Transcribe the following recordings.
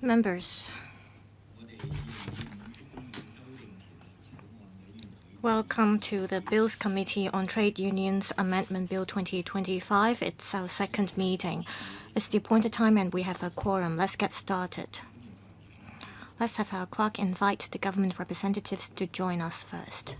Members, welcome to the Bills Committee on Trade Unions Amendment Bill 2025. It's our second meeting. It's the appointed time and we have a quorum. Let's get started. Let's have our clerk invite the government representatives to join us first.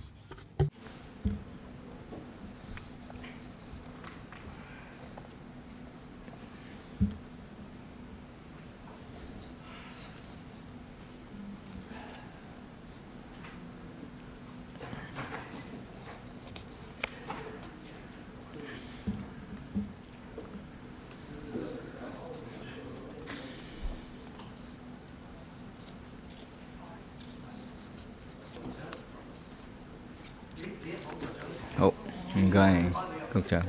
Cục trưởng.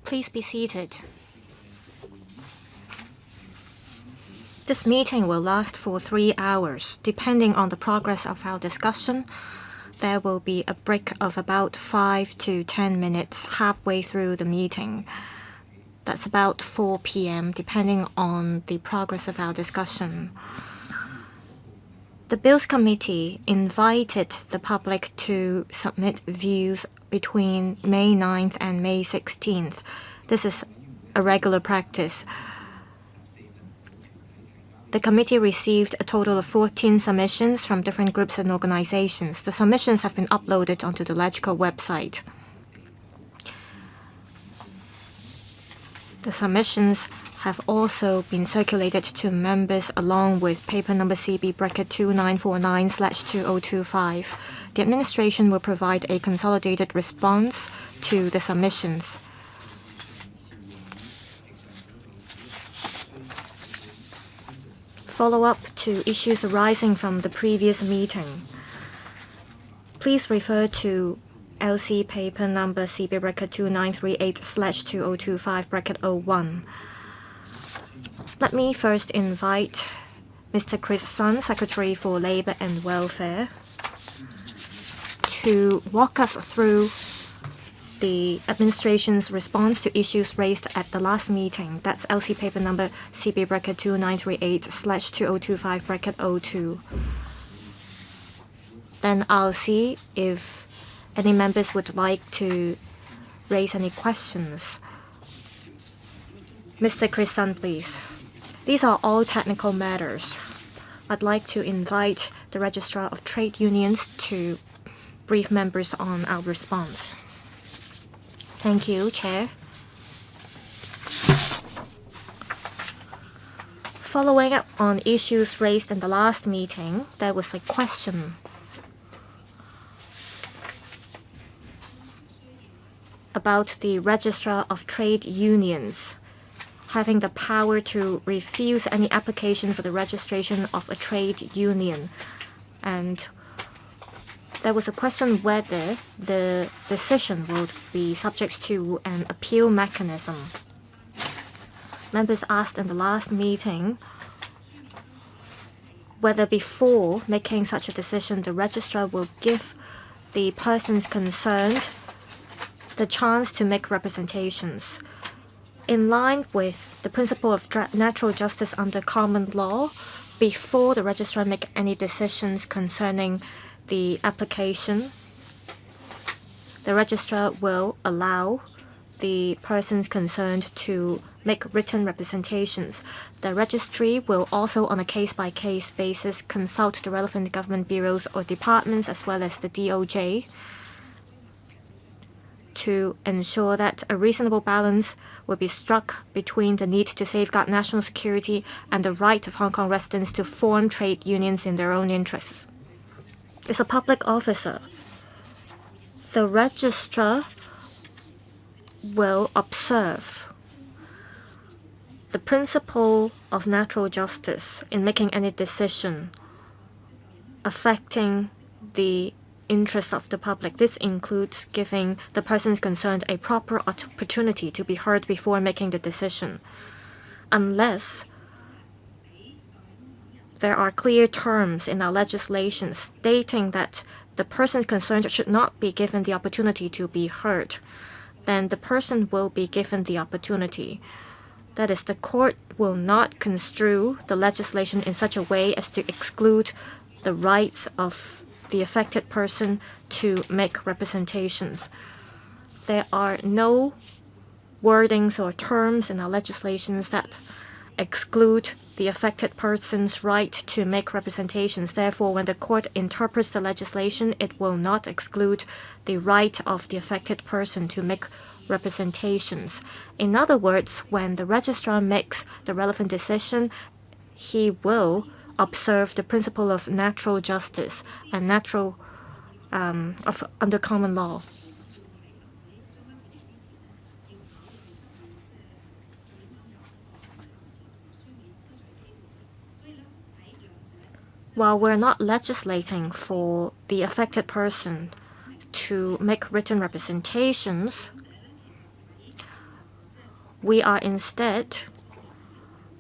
Please be seated. This meeting will last for 3 hours. Depending on the progress of our discussion, there will be a break of about 5 to 10 minutes halfway through the meeting. That's about 4 p.m., depending on the progress of our discussion. The Bills Committee invited the public to submit views between May 9th and May 16th. This is a regular practice. The committee received a total of 14 submissions from different groups and organizations. The submissions have been uploaded onto the LegCo website. The submissions have also been circulated to members along with paper number CB-2949/2025. The administration will provide a consolidated response to the submissions. Follow-up to issues arising from the previous meeting. Please refer to LC paper number CB-2938/2025-01. Let me first invite Mr. Chris Sun, Secretary for Labour and Welfare, to walk us through the administration's response to issues raised at the last meeting. That's LC paper number CB-2938/2025-02. Then I'll see if any members would like to raise any questions. Mr. Chris Sun, please. These are all technical matters. I'd like to invite the Registrar of Trade Unions to brief members on our response. Thank you, Chair. Following up on issues raised in the last meeting, there was a question about the Registrar of Trade Unions having the power to refuse any application for the registration of a trade union. And there was a question whether the decision would be subject to an appeal mechanism. Members asked in the last meeting whether before making such a decision, the registrar will give the persons concerned the chance to make representations. In line with the principle of natural justice under common law, before the registrar make any decisions concerning the application, the registrar will allow the persons concerned to make written representations. The registry will also, on a case-by-case basis, consult the relevant government bureaus or departments as well as the DOJ to ensure that a reasonable balance will be struck between the need to safeguard national security and the right of Hong Kong residents to form trade unions in their own interests. As a public officer, the registrar will observe the principle of natural justice in making any decision affecting the interests of the public. This includes giving the persons concerned a proper opportunity to be heard before making the decision. Unless there are clear terms in our legislation stating that the persons concerned should not be given the opportunity to be heard, then the person will be given the opportunity. That is, the court will not construe the legislation in such a way as to exclude the rights of the affected person to make representations. There are no wordings or terms in our legislations that exclude the affected person's right to make representations. Therefore, when the court interprets the legislation, it will not exclude the right of the affected person to make representations. In other words, when the registrar makes the relevant decision, he will observe the principle of natural justice and under common law. While we're not legislating for the affected person to make written representations, we are instead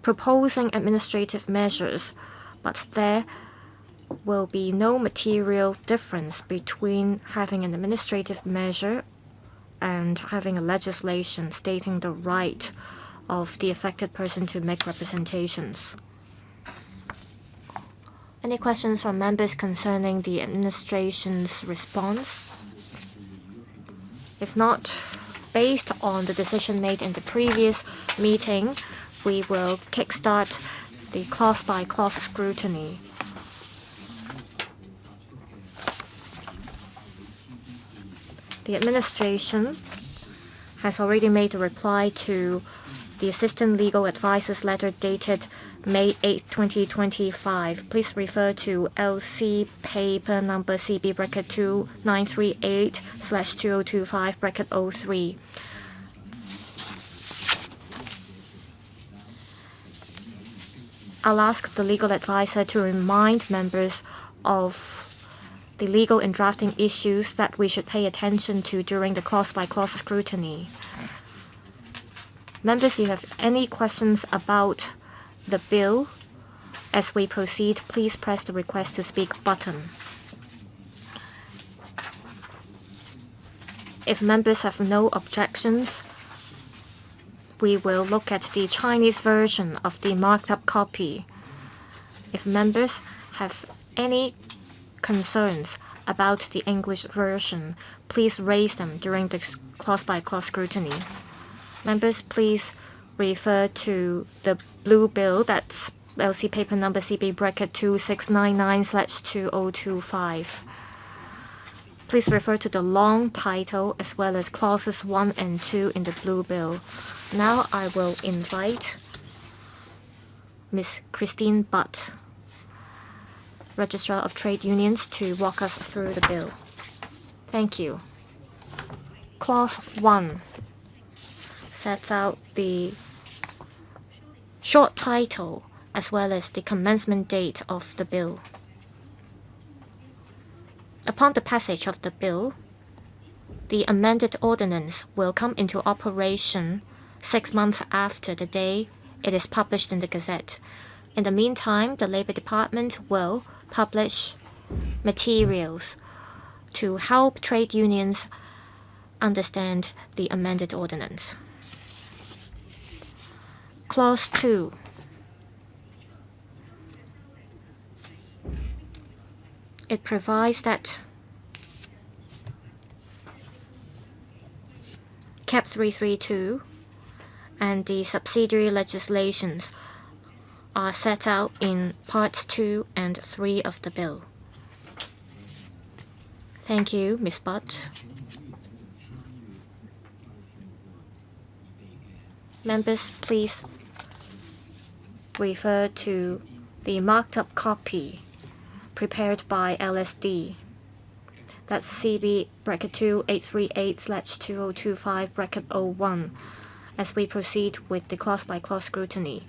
proposing administrative measures, but there will be no material difference between having an administrative measure and having a legislation stating the right of the affected person to make representations. Any questions from members concerning the administration's response? If not, based on the decision made in the previous meeting, we will kickstart the clause-by-clause scrutiny. The administration has already made a reply to the Assistant Legal Advisor's letter dated May 8, 2025. Please refer to LC paper number CB bracket 2938/2025 bracket 03. I'll ask the legal advisor to remind members of the legal and drafting issues that we should pay attention to during the clause-by-clause scrutiny. Members, if you have any questions about the bill as we proceed, please press the request to speak button. If members have no objections, we will look at the Chinese version of the marked up copy. If members have any concerns about the English version, please raise them during the clause-by-clause scrutiny. Members, please refer to the blue bill, that's LC paper number CB bracket 2699/2025. Please refer to the long title as well as clauses 1 and 2 in the blue bill. Now I will invite Ms. Christine Butt, Registrar of Trade Unions, to walk us through the bill. Thank you. Clause 1 sets out the short title as well as the commencement date of the bill. Upon the passage of the bill, the amended ordinance will come into operation 6 months after the day it is published in the Gazette. In the meantime, the Labor Department will publish materials to help trade unions understand the amended ordinance. Clause 2. It provides that Cap 332 and the subsidiary legislations are set out in Parts 2 and 3 of the bill. Thank you, Ms. Butt. Members, please refer to the marked up copy prepared by LSD. That's CB bracket 2838/2025 bracket 01 as we proceed with the clause-by-clause scrutiny.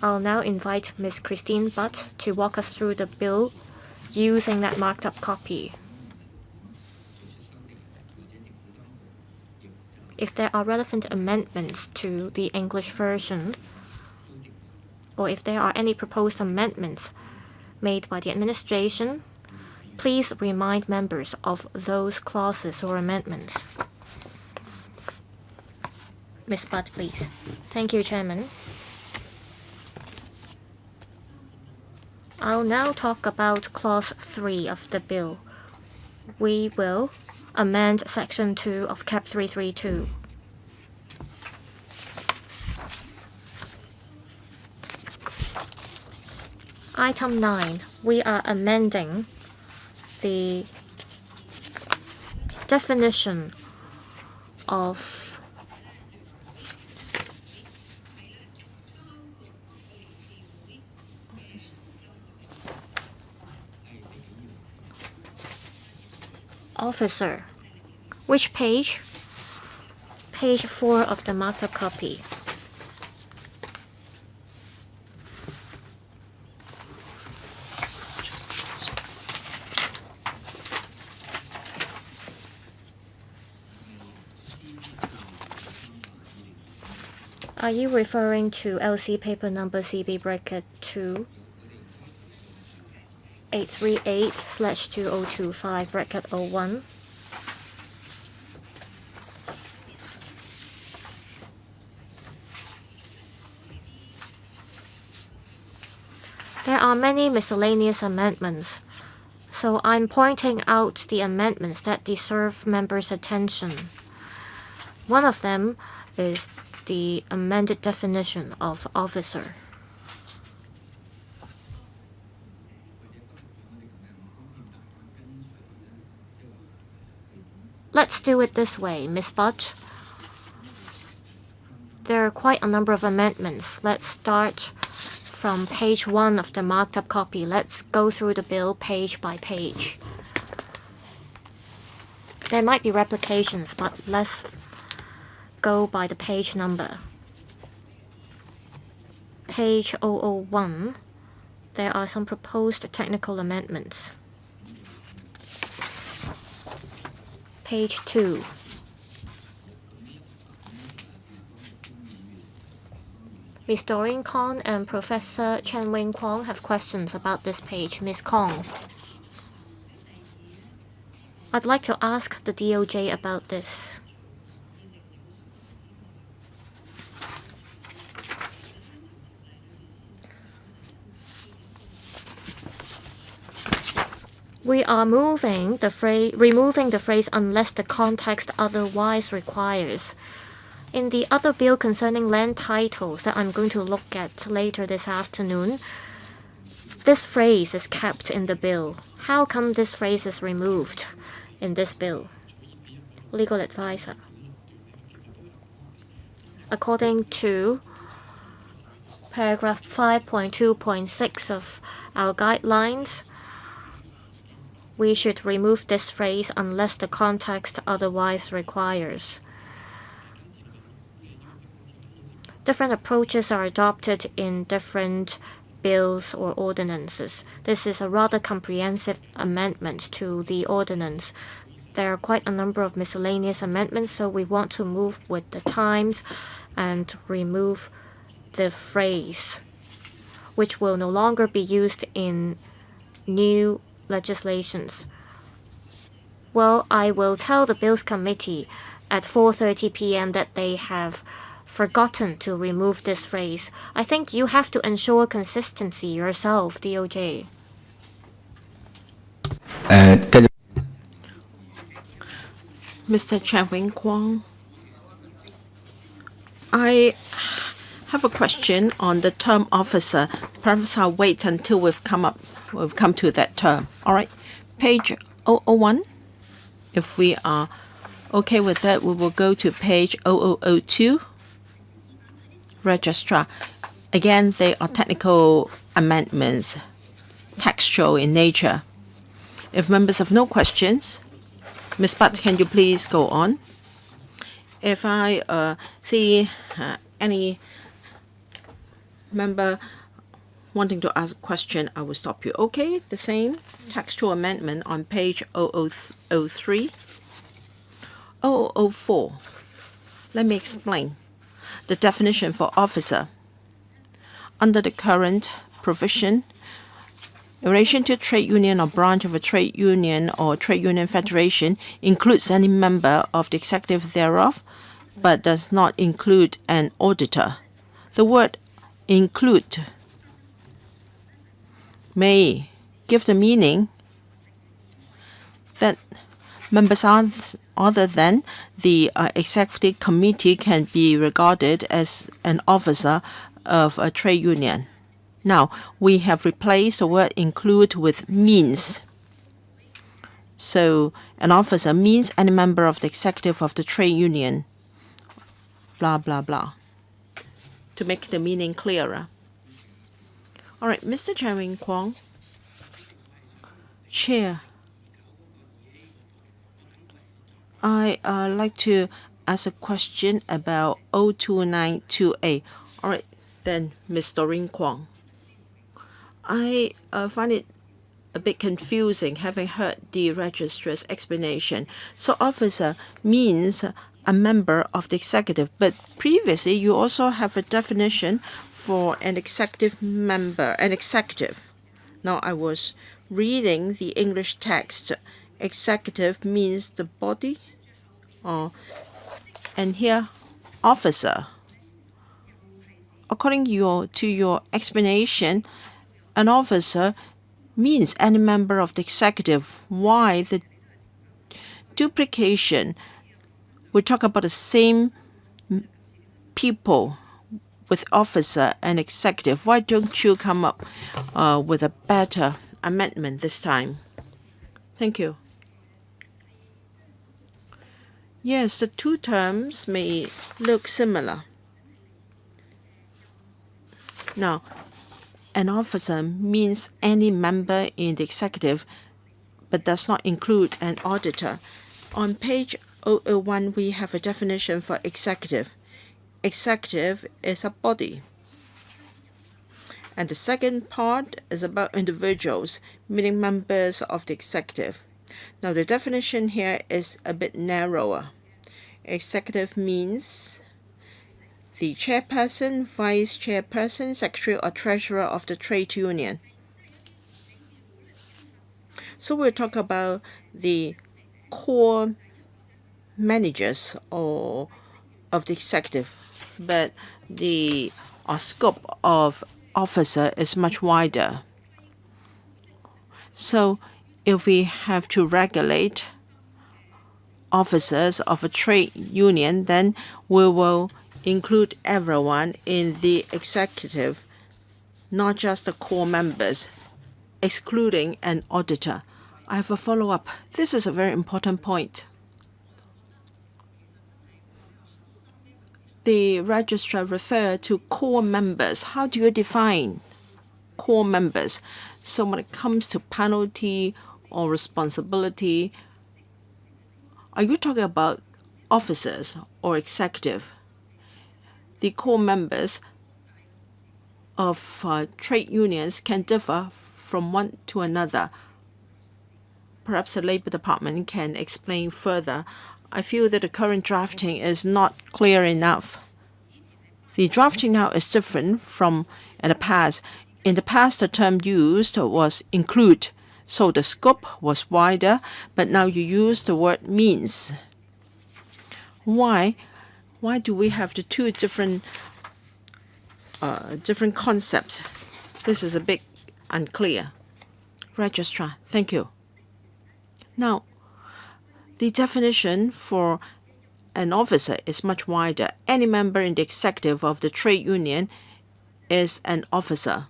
I'll now invite Ms. Christine Butt to walk us through the bill using that marked up copy. If there are relevant amendments to the English version, or if there are any proposed amendments made by the administration, please remind members of those clauses or amendments. Ms. Butt, please. Thank you, Chairman. I'll now talk about Clause 3 of the bill. We will amend Section 2 of Cap 332. Item 9, we are amending the definition of officer. Which page? Page 4 of the marked up copy. Are you referring to LC paper number CB bracket 2 838/2025 bracket 01? There are many miscellaneous amendments, so I'm pointing out the amendments that deserve members' attention. One of them is the amended definition of officer. Let's do it this way, Ms. Butt. There are quite a number of amendments. Let's start from page 1 of the marked up copy. Let's go through the bill page by page. There might be replications, but let's go by the page number. Page 001, there are some proposed technical amendments. Page 2. Ms. Doreen Kong and Professor Chen Wing Kwong have questions about this page. Ms. Kong. I'd like to ask the DOJ about this. We are removing the phrase unless the context otherwise requires. In the other bill concerning land titles that I'm going to look at later this afternoon, this phrase is kept in the bill. How come this phrase is removed in this bill? Legal advisor. According to paragraph 5.2.6 of our guidelines, we should remove this phrase unless the context otherwise requires. Different approaches are adopted in different bills or ordinances. This is a rather comprehensive amendment to the ordinance. There are quite a number of miscellaneous amendments, so we want to move with the times and remove the phrase, which will no longer be used in new legislations. Well, I will tell the Bills Committee at 4:30 p.m. that they have forgotten to remove this phrase. I think you have to ensure consistency yourself, DOJ. Mr. Chen Wing Kwong, I have a question on the term officer. Perhaps I'll wait until we've come to that term. All right, page 001. If we are okay with that, we will go to page 0002. Registrar. Again, they are technical amendments, textual in nature. If members have no questions, Ms. Butt, can you please go on? If I see any member wanting to ask a question, I will stop you. Okay, the same textual amendment on page 0003. 0004. Let me explain the definition for officer. Under the current provision, in relation to a trade union or branch of a trade union or trade union federation, includes any member of the executive thereof, but does not include an auditor. The word include may give the meaning that members other than the executive committee can be regarded as an officer of a trade union. Now, we have replaced the word include with means. So, an officer means any member of the executive of the trade union, blah, blah, blah, to make the meaning clearer. All right, Mr. Chairman Kwong. Chair, I like to ask a question about 0292A. All right, then, Ms. Doreen Kwong. I find it a bit confusing having heard the registrar's explanation. So officer means a member of the executive, but previously you also have a definition for an executive member, an executive. Now I was reading the English text. Executive means the body, and here officer. According to your explanation, an officer means any member of the executive. Why the duplication? We talk about the same people with officer and executive. Why don't you come up with a better amendment this time? Thank you. Yes, the two terms may look similar. Now, an officer means any member in the executive, but does not include an auditor. On page 001, we have a definition for executive. Executive is a body. And the second part is about individuals, meaning members of the executive. Now, the definition here is a bit narrower. Executive means the chairperson, vice chairperson, secretary, or treasurer of the trade union. So we'll talk about the core managers or of the executive, but the scope of officer is much wider. So if we have to regulate officers of a trade union, then we will include everyone in the executive, not just the core members, excluding an auditor. I have a follow-up. This is a very important point. The registrar referred to core members. How do you define core members? So when it comes to penalty or responsibility, are you talking about officers or executive? The core members of trade unions can differ from one to another. Perhaps the Labor Department can explain further. I feel that the current drafting is not clear enough. The drafting now is different from in the past. In the past, the term used was include, so the scope was wider, but now you use the word means. Why do we have the two different concepts? This is a bit unclear. Registrar, thank you. Now, the definition for an officer is much wider. Any member in the executive of the trade union is an officer.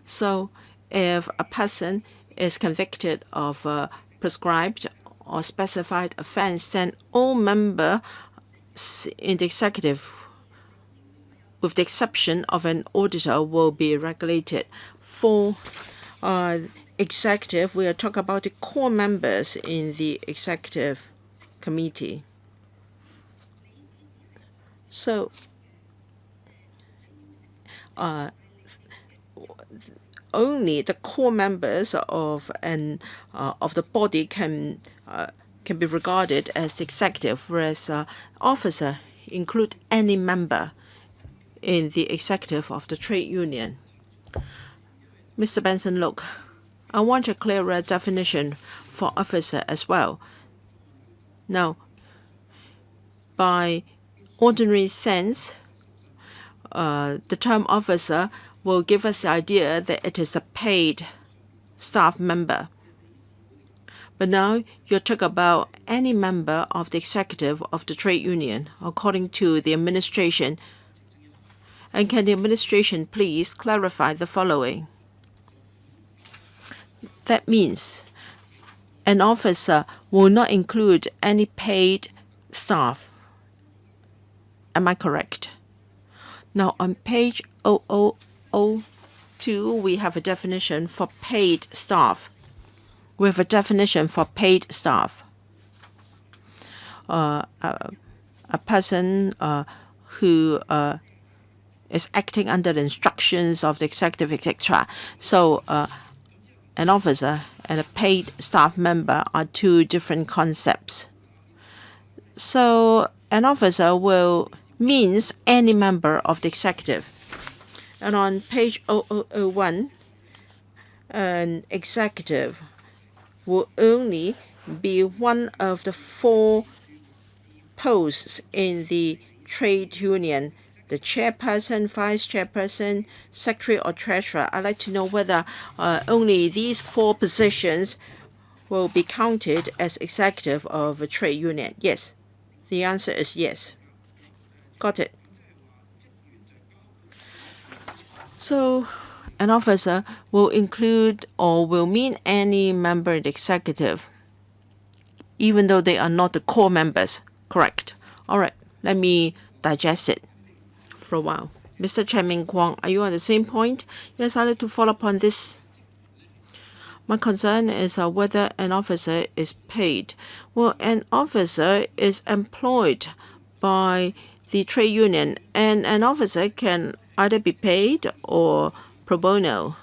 So if a person is convicted of a prescribed or specified offense, then all members in the executive, with the exception of an auditor, will be regulated. For executive, we are talking about the core members in the executive committee. So only the core members of the body can be regarded as executive, whereas officer include any member in the executive of the trade union. Mr. Benson, look, I want a clearer definition for officer as well. Now, by ordinary sense, the term officer will give us the idea that it is a paid staff member. But now you talk about any member of the executive of the trade union, according to the administration. And can the administration please clarify the following? That means an officer will not include any paid staff. Am I correct? Now on page 0002, we have a definition for paid staff. We have a definition for paid staff. A person who is acting under the instructions of the executive, etc. So an officer and a paid staff member are two different concepts. So an officer means any member of the executive. And on page 0001, an executive will only be one of the 4 posts in the trade union: the chairperson, vice chairperson, secretary, or treasurer. I'd like to know whether only these 4 positions will be counted as executive of a trade union. Yes. The answer is yes. Got it. So an officer will include or will mean any member in the executive, even though they are not the core members. Correct. All right. Let me digest it for a while. Mr. Chen Ming Kwong, are you on the same point? Yes, I'd like to follow up on this. My concern is whether an officer is paid. Well, an officer is employed by the trade union, and an officer can either be paid or pro bono,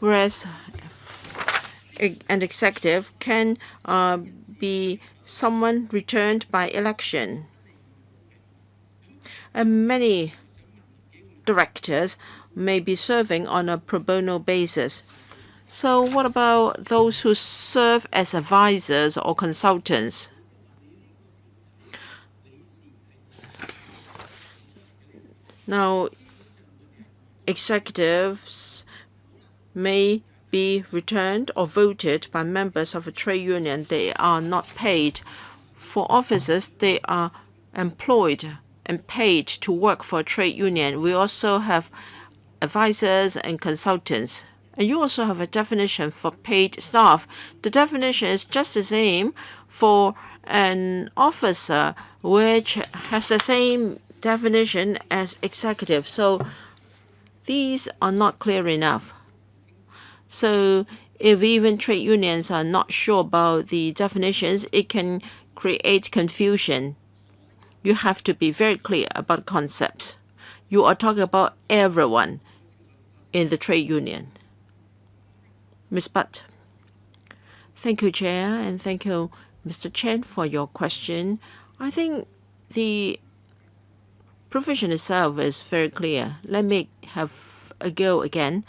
whereas an executive can be someone returned by election. And many directors may be serving on a pro bono basis. So what about those who serve as advisors or consultants? Now, executives may be returned or voted by members of a trade union. They are not paid. For officers, they are employed and paid to work for a trade union. We also have advisors and consultants. And you also have a definition for paid staff. The definition is just the same for an officer, which has the same definition as executive. So these are not clear enough. So if even trade unions are not sure about the definitions, it can create confusion. You have to be very clear about concepts. You are talking about everyone in the trade union. Ms. Butt. Thank you, Chair, and thank you, Mr. Chen, for your question. I think the provision itself is very clear. Let me have a go again.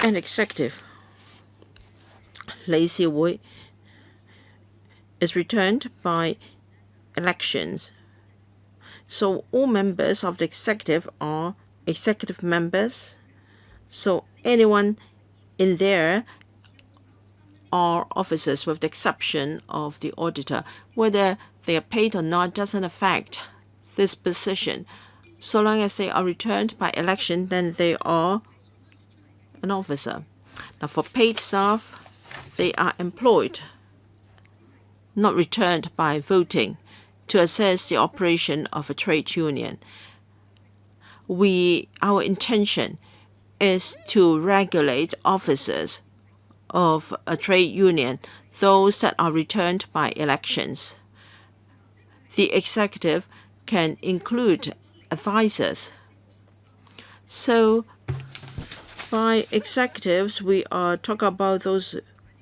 An executive, 理事會 is returned by elections. So all members of the executive are executive members. So anyone in there are officers with the exception of the auditor. Whether they are paid or not doesn't affect this position. So long as they are returned by election, then they are an officer. Now for paid staff, they are employed, not returned by voting, to assess the operation of a trade union. Our intention is to regulate officers of a trade union, those that are returned by elections. The executive can include advisors. So by executives, we are talking about those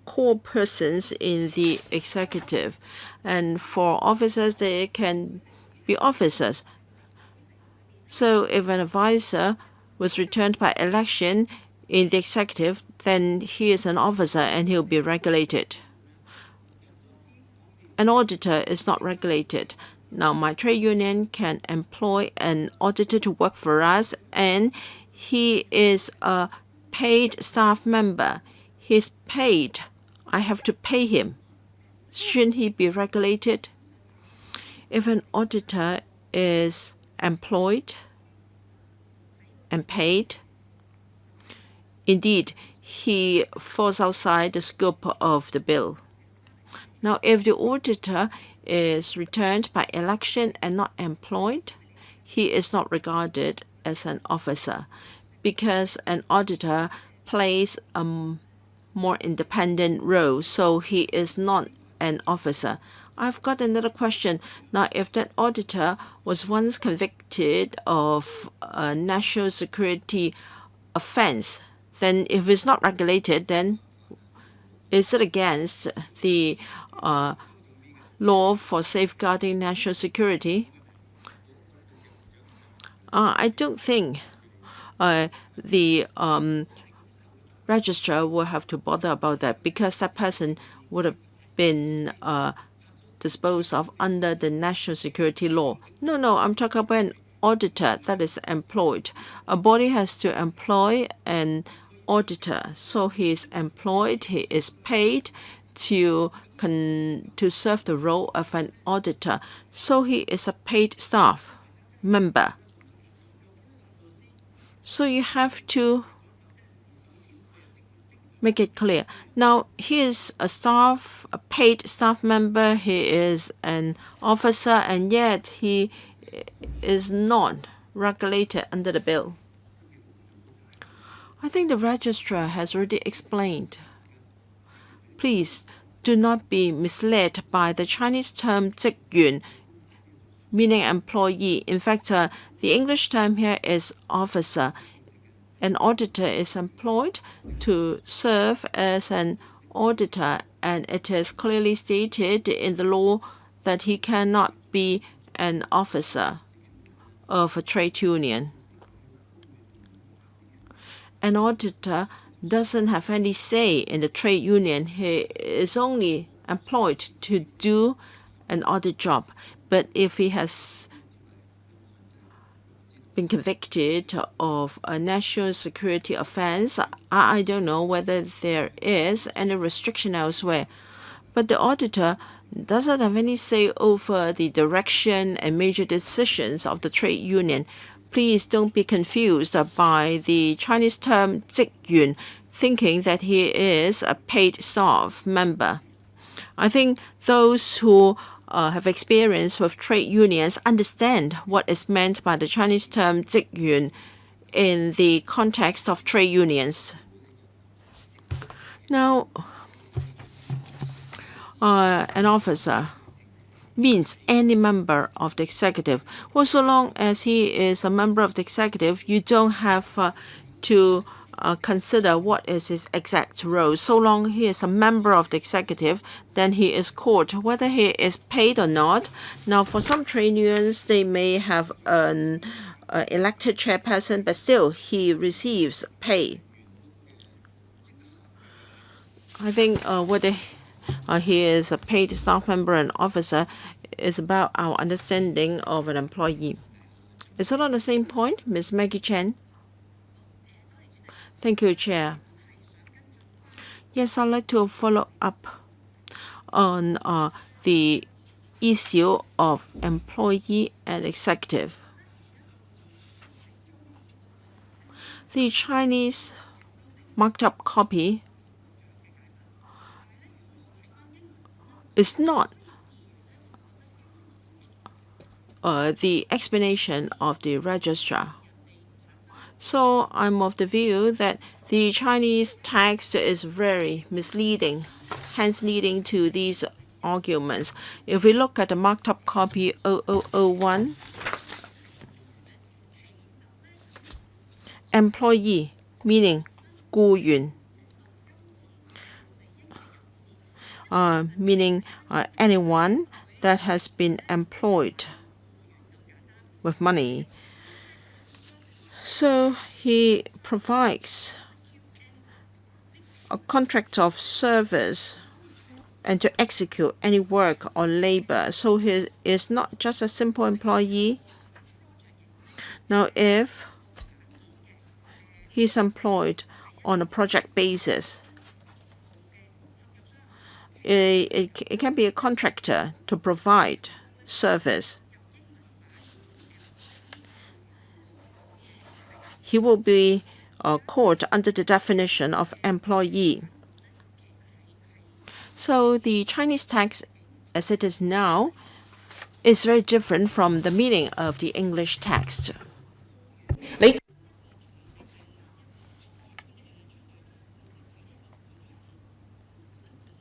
core persons in the executive. And for officers, they can be officers. So if an advisor was returned by election in the executive, then he is an officer and he'll be regulated. An auditor is not regulated. Now, my trade union can employ an auditor to work for us, and he is a paid staff member. He's paid. I have to pay him. Shouldn't he be regulated? If an auditor is employed and paid, indeed, he falls outside the scope of the bill. Now, if the auditor is returned by election and not employed, he is not regarded as an officer because an auditor plays a more independent role, so he is not an officer. I've got another question. Now, if that auditor was once convicted of a national security offense, then if it's not regulated, then is it against the law for safeguarding national security? I don't think the registrar will have to bother about that because that person would have been disposed of under the national security law. No, I'm talking about an auditor that is employed. A body has to employ an auditor. So he is employed, he is paid to serve the role of an auditor. So he is a paid staff member. So you have to make it clear. Now, he is a paid staff member, he is an officer, and yet he is not regulated under the bill. I think the registrar has already explained. Please do not be misled by the Chinese term 职員, meaning employee. In fact, the English term here is officer. An auditor is employed to serve as an auditor, and it is clearly stated in the law that he cannot be an officer of a trade union. An auditor doesn't have any say in the trade union. He is only employed to do an audit job. But if he has been convicted of a national security offense, I don't know whether there is any restriction elsewhere. But the auditor doesn't have any say over the direction and major decisions of the trade union. Please don't be confused by the Chinese term 职員, thinking that he is a paid staff member. I think those who have experience with trade unions understand what is meant by the Chinese term 职員 in the context of trade unions. Now, an officer means any member of the executive. Well, so long as he is a member of the executive, you don't have to consider what is his exact role. So long he is a member of the executive, then he is called, whether he is paid or not. Now, for some trade unions, they may have an elected chairperson, but still he receives pay. I think whether he is a paid staff member and officer is about our understanding of an employee. Is that on the same point, Ms. Maggie Chen? Thank you, Chair. Yes, I'd like to follow up on the issue of employee and executive. The Chinese marked up copy is not the explanation of the registrar. So I'm of the view that the Chinese text is very misleading, hence leading to these arguments. If we look at the marked up copy 0001, employee meaning 雇员 meaning anyone that has been employed with money. So he provides a contract of service and to execute any work or labor. So he is not just a simple employee. Now, if he's employed on a project basis, it can be a contractor to provide service. He will be called under the definition of employee. So the Chinese text as it is now is very different from the meaning of the English text.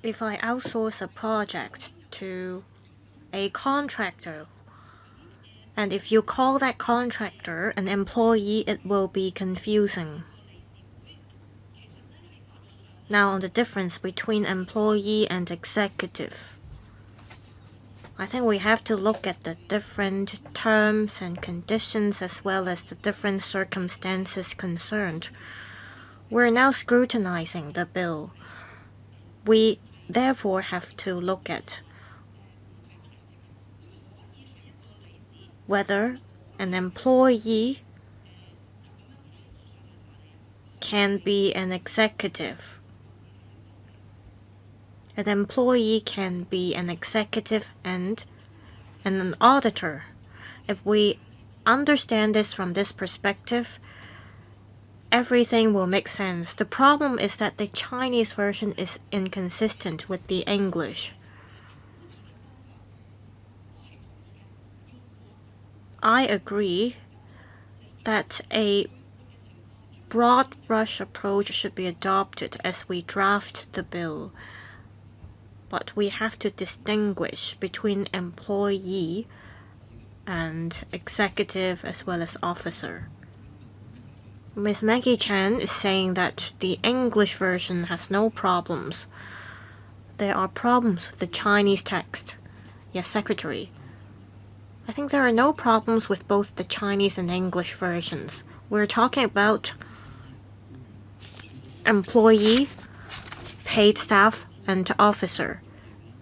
If I outsource a project to a contractor, and if you call that contractor an employee, it will be confusing. Now, on the difference between employee and executive, I think we have to look at the different terms and conditions as well as the different circumstances concerned. We're now scrutinizing the bill. We therefore have to look at whether an employee can be an executive. An employee can be an executive and an auditor. If we understand this from this perspective, everything will make sense. The problem is that the Chinese version is inconsistent with the English. I agree that a broad brush approach should be adopted as we draft the bill. But we have to distinguish between employee and executive as well as officer. Ms. Maggie Chan is saying that the English version has no problems. There are problems with the Chinese text. Yes, Secretary. I think there are no problems with both the Chinese and English versions. We're talking about employee, paid staff, and officer.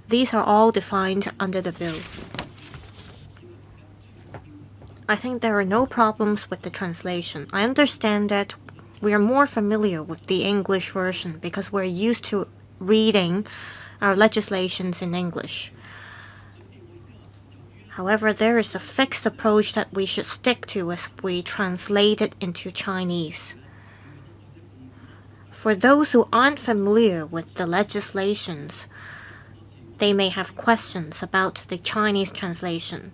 These are all defined under the bill. I think there are no problems with the translation. I understand that we are more familiar with the English version because we're used to reading our legislations in English. However, there is a fixed approach that we should stick to as we translate it into Chinese. For those who aren't familiar with the legislations, they may have questions about the Chinese translation.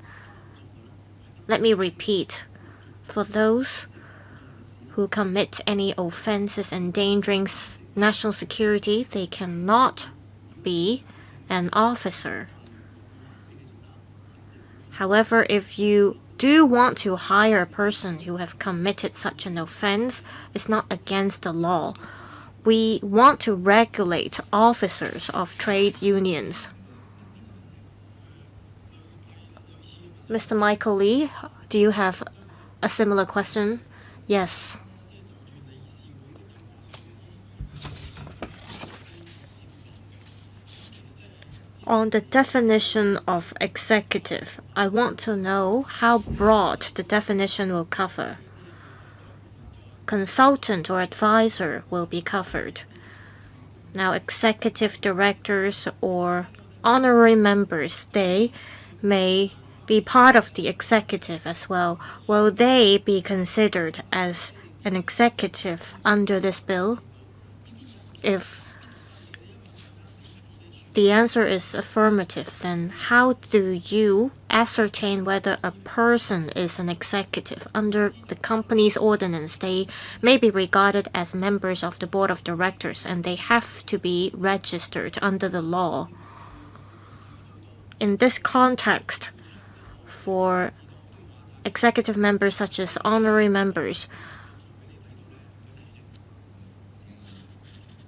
Let me repeat. For those who commit any offenses endangering national security, they cannot be an officer. However, if you do want to hire a person who have committed such an offense, it's not against the law. We want to regulate officers of trade unions. Mr. Michael Lee, do you have a similar question? Yes. On the definition of executive, I want to know how broad the definition will cover. Consultant or advisor will be covered. Now, executive directors or honorary members, they may be part of the executive as well. Will they be considered as an executive under this bill? If the answer is affirmative, then how do you ascertain whether a person is an executive? Under the company's ordinance, they may be regarded as members of the board of directors and they have to be registered under the law. In this context, for executive members such as honorary members,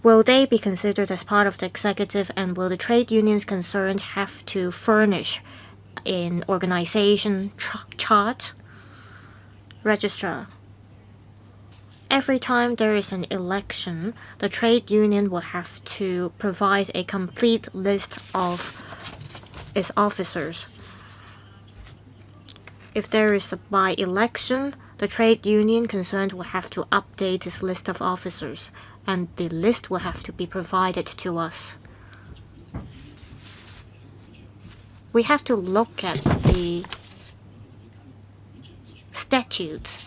Will they be considered as part of the executive, and will the trade unions concerned have to furnish an organization chart? Registrar. Every time there is an election, the trade union will have to provide a complete list of its officers. If there is a by-election, the trade union concerned will have to update its list of officers, and the list will have to be provided to us. We have to look at the statutes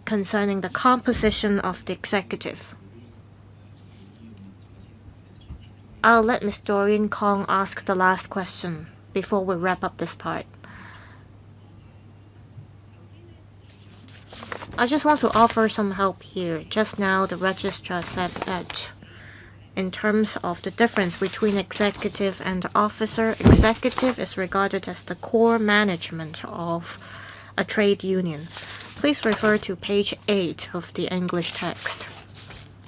concerning the composition of the executive. I'll let Ms. Dorian Kong ask the last question before we wrap up this part. I just want to offer some help here. Just now the registrar said that in terms of the difference between executive and officer, executive is regarded as the core management of a trade union. Please refer to page 8 of the English text,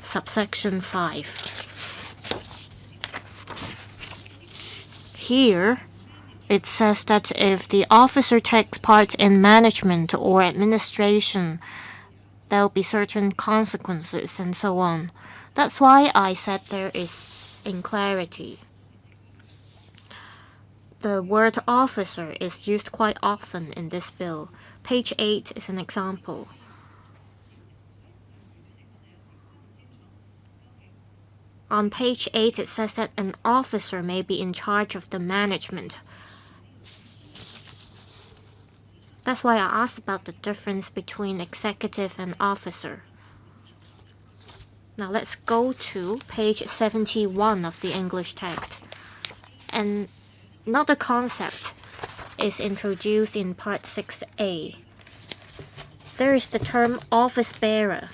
subsection 5. Here, it says that if the officer takes part in management or administration, there will be certain consequences and so on. That's why I said there is unclarity. The word officer is used quite often in this bill. Page 8 is an example. On page 8, it says that an officer may be in charge of the management. That's why I asked about the difference between executive and officer. Now let's go to page 71 of the English text. And another concept is introduced in part 6a. There is the term office bearer.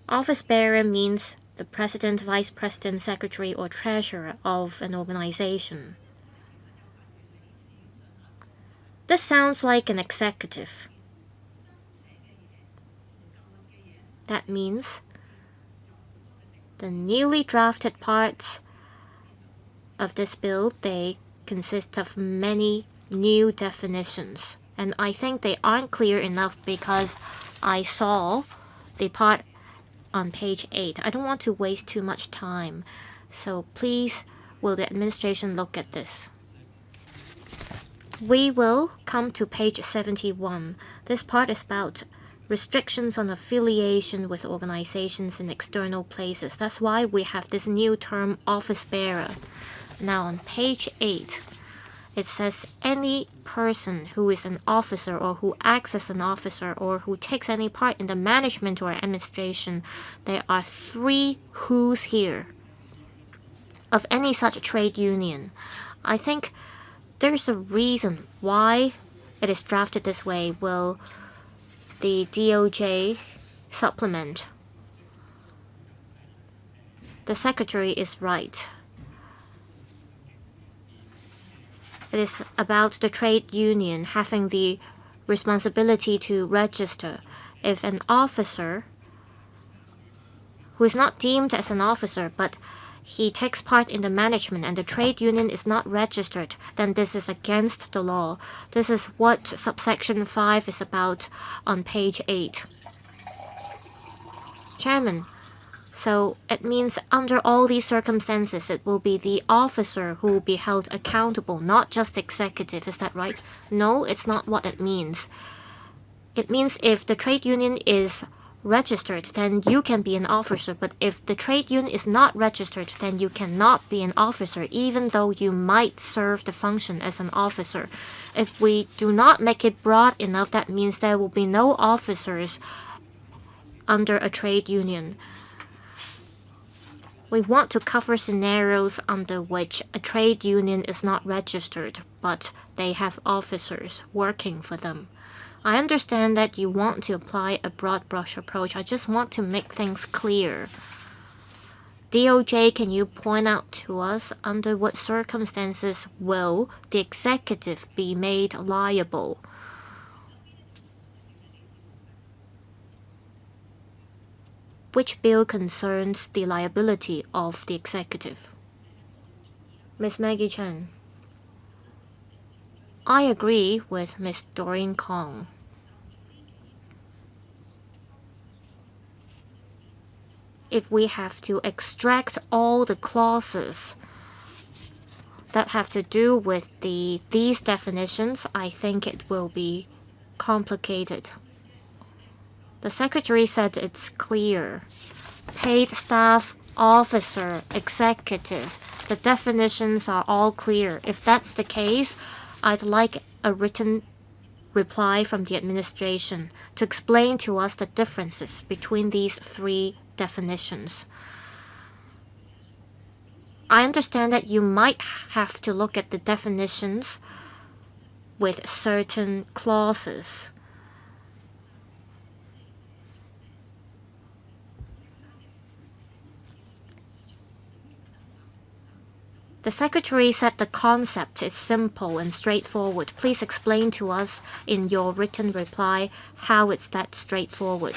Office bearer means the president, vice president, secretary, or treasurer of an organization. This sounds like an executive. That means the newly drafted parts of this bill, they consist of many new definitions. And I think they aren't clear enough because I saw the part on page 8. I don't want to waste too much time. So please, will the administration look at this? We will come to page 71. This part is about restrictions on affiliation with organizations in external places. That's why we have this new term, office bearer. Now on page 8, it says any person who is an officer or who acts as an officer or who takes any part in the management or administration. There are 3 who's here of any such trade union. I think there's a reason why it is drafted this way. Will the DOJ supplement? The secretary is right. It is about the trade union having the responsibility to register. If an officer who is not deemed as an officer, but he takes part in the management and the trade union is not registered, then this is against the law. This is what subsection 5 is about on page 8. Chairman, so it means under all these circumstances, it will be the officer who will be held accountable, not just executive. Is that right? No, it's not what it means. It means if the trade union is registered, then you can be an officer. But if the trade union is not registered, then you cannot be an officer, even though you might serve the function as an officer. If we do not make it broad enough, that means there will be no officers under a trade union. We want to cover scenarios under which a trade union is not registered, but they have officers working for them. I understand that you want to apply a broad brush approach. I just want to make things clear. DOJ, can you point out to us under what circumstances will the executive be made liable? which bill concerns the liability of the executive? Ms. Maggie Chen. I agree with Ms. Doreen Kong. If we have to extract all the clauses that have to do with these definitions, I think it will be complicated. The Secretary said it's clear. Paid staff, officer, executive, the definitions are all clear. If that's the case, I'd like a written reply from the administration to explain to us the differences between these three definitions. I understand that you might have to look at the definitions with certain clauses. The Secretary said the concept is simple and straightforward. Please explain to us in your written reply how it's that straightforward.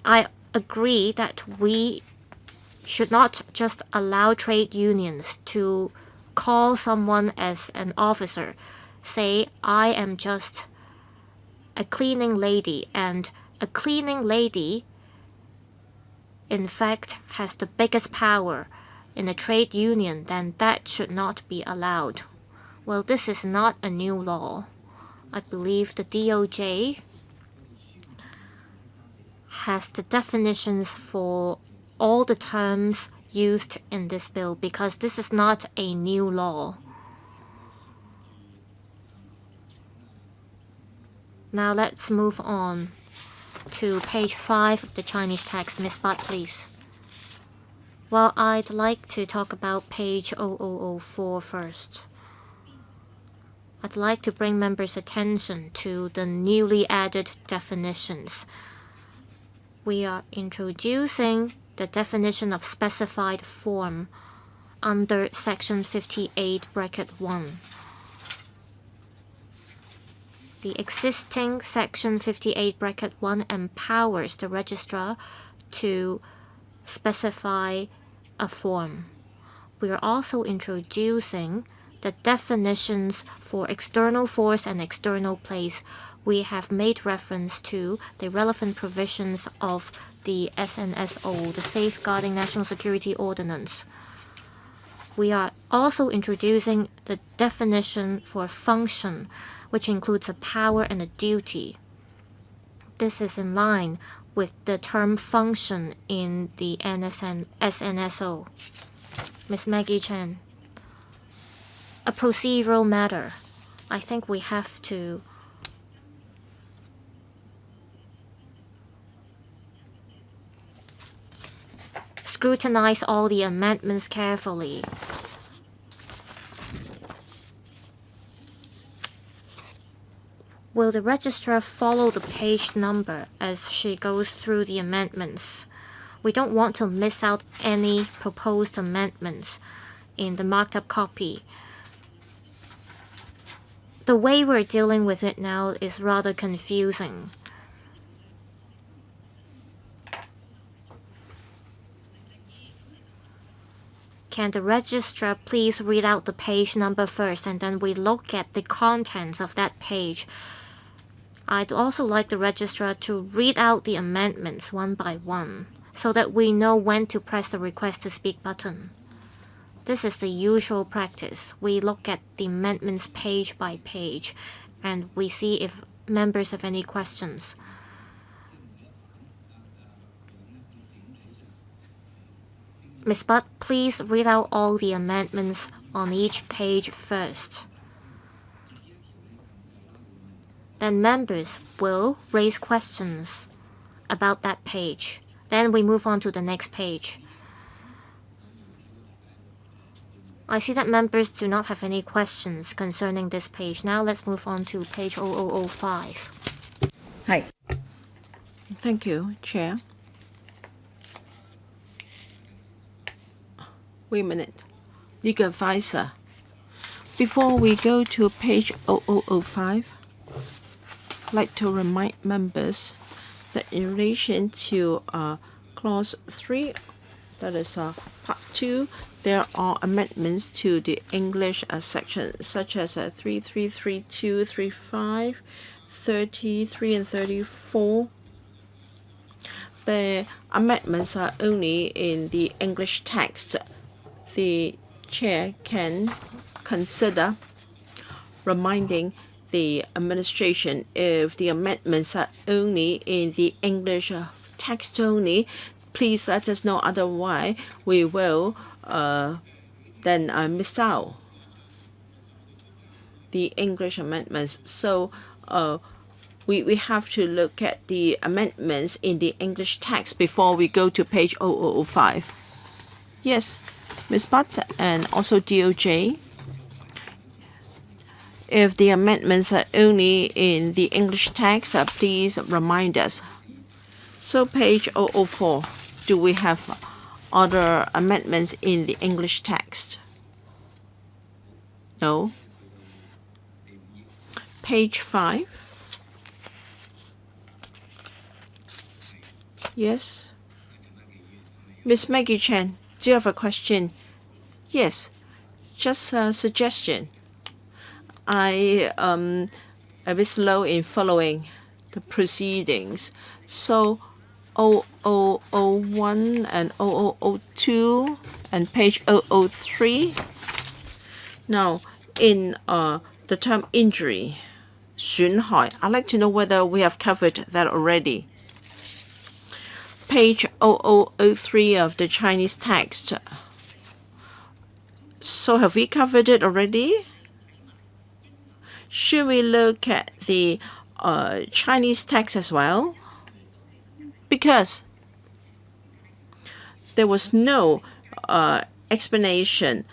I agree that we should not just allow trade unions to call someone as an officer. Say, I am just a cleaning lady, and a cleaning lady in fact has the biggest power in a trade union, then that should not be allowed. Well, this is not a new law. I believe the DOJ has the definitions for all the terms used in this bill because this is not a new law. Now let's move on to page 5 of the Chinese text. Ms. Butt, please. Well, I'd like to talk about page 0004 first. I'd like to bring members' attention to the newly added definitions. We are introducing the definition of specified form under section 58 bracket 1. The existing section 58 bracket 1 empowers the registrar to specify a form. We are also introducing the definitions for external force and external place. We have made reference to the relevant provisions of the SNSO, the Safeguarding National Security Ordinance. We are also introducing the definition for function, which includes a power and a duty. This is in line with the term function in the SNSO. Ms. Maggie Chen. A procedural matter. I think we have to scrutinize all the amendments carefully. Will the registrar follow the page number as she goes through the amendments? We don't want to miss out any proposed amendments in the marked up copy. The way we're dealing with it now is rather confusing. Can the registrar please read out the page number first, and then we look at the contents of that page. I'd also like the registrar to read out the amendments one by one so that we know when to press the request to speak button. This is the usual practice. We look at the amendments page by page and we see if members have any questions. Ms. Butt, please read out all the amendments on each page first. Then members will raise questions about that page. Then we move on to the next page. I see that members do not have any questions concerning this page. Now let's move on to page 0005. Hi. Thank you, Chair. Wait a minute. Legal advisor. Before we go to page 0005, I'd like to remind members that in relation to Clause 3, that is Part 2, there are amendments to the English section, such as 3332, 35, 33, and 34. The amendments are only in the English text. The chair can consider reminding the administration if the amendments are only in the English text only. Please let us know, otherwise we will then miss out the English amendments. So we have to look at the amendments in the English text before we go to page 0005. Yes, Ms. Butt and also DOJ. If the amendments are only in the English text, please remind us. So page 004, do we have other amendments in the English text? No. Page 5. Yes. Miss Maggie Chen, do you have a question? Yes, just a suggestion. I a bit slow in following the proceedings. So 0001 and 0002 and page 003. Now, in the term injury, 损害, I'd like to know whether we have covered that already. Page 0003 of the Chinese text. So have we covered it already? Should we look at the Chinese text as well? Because there was no explanation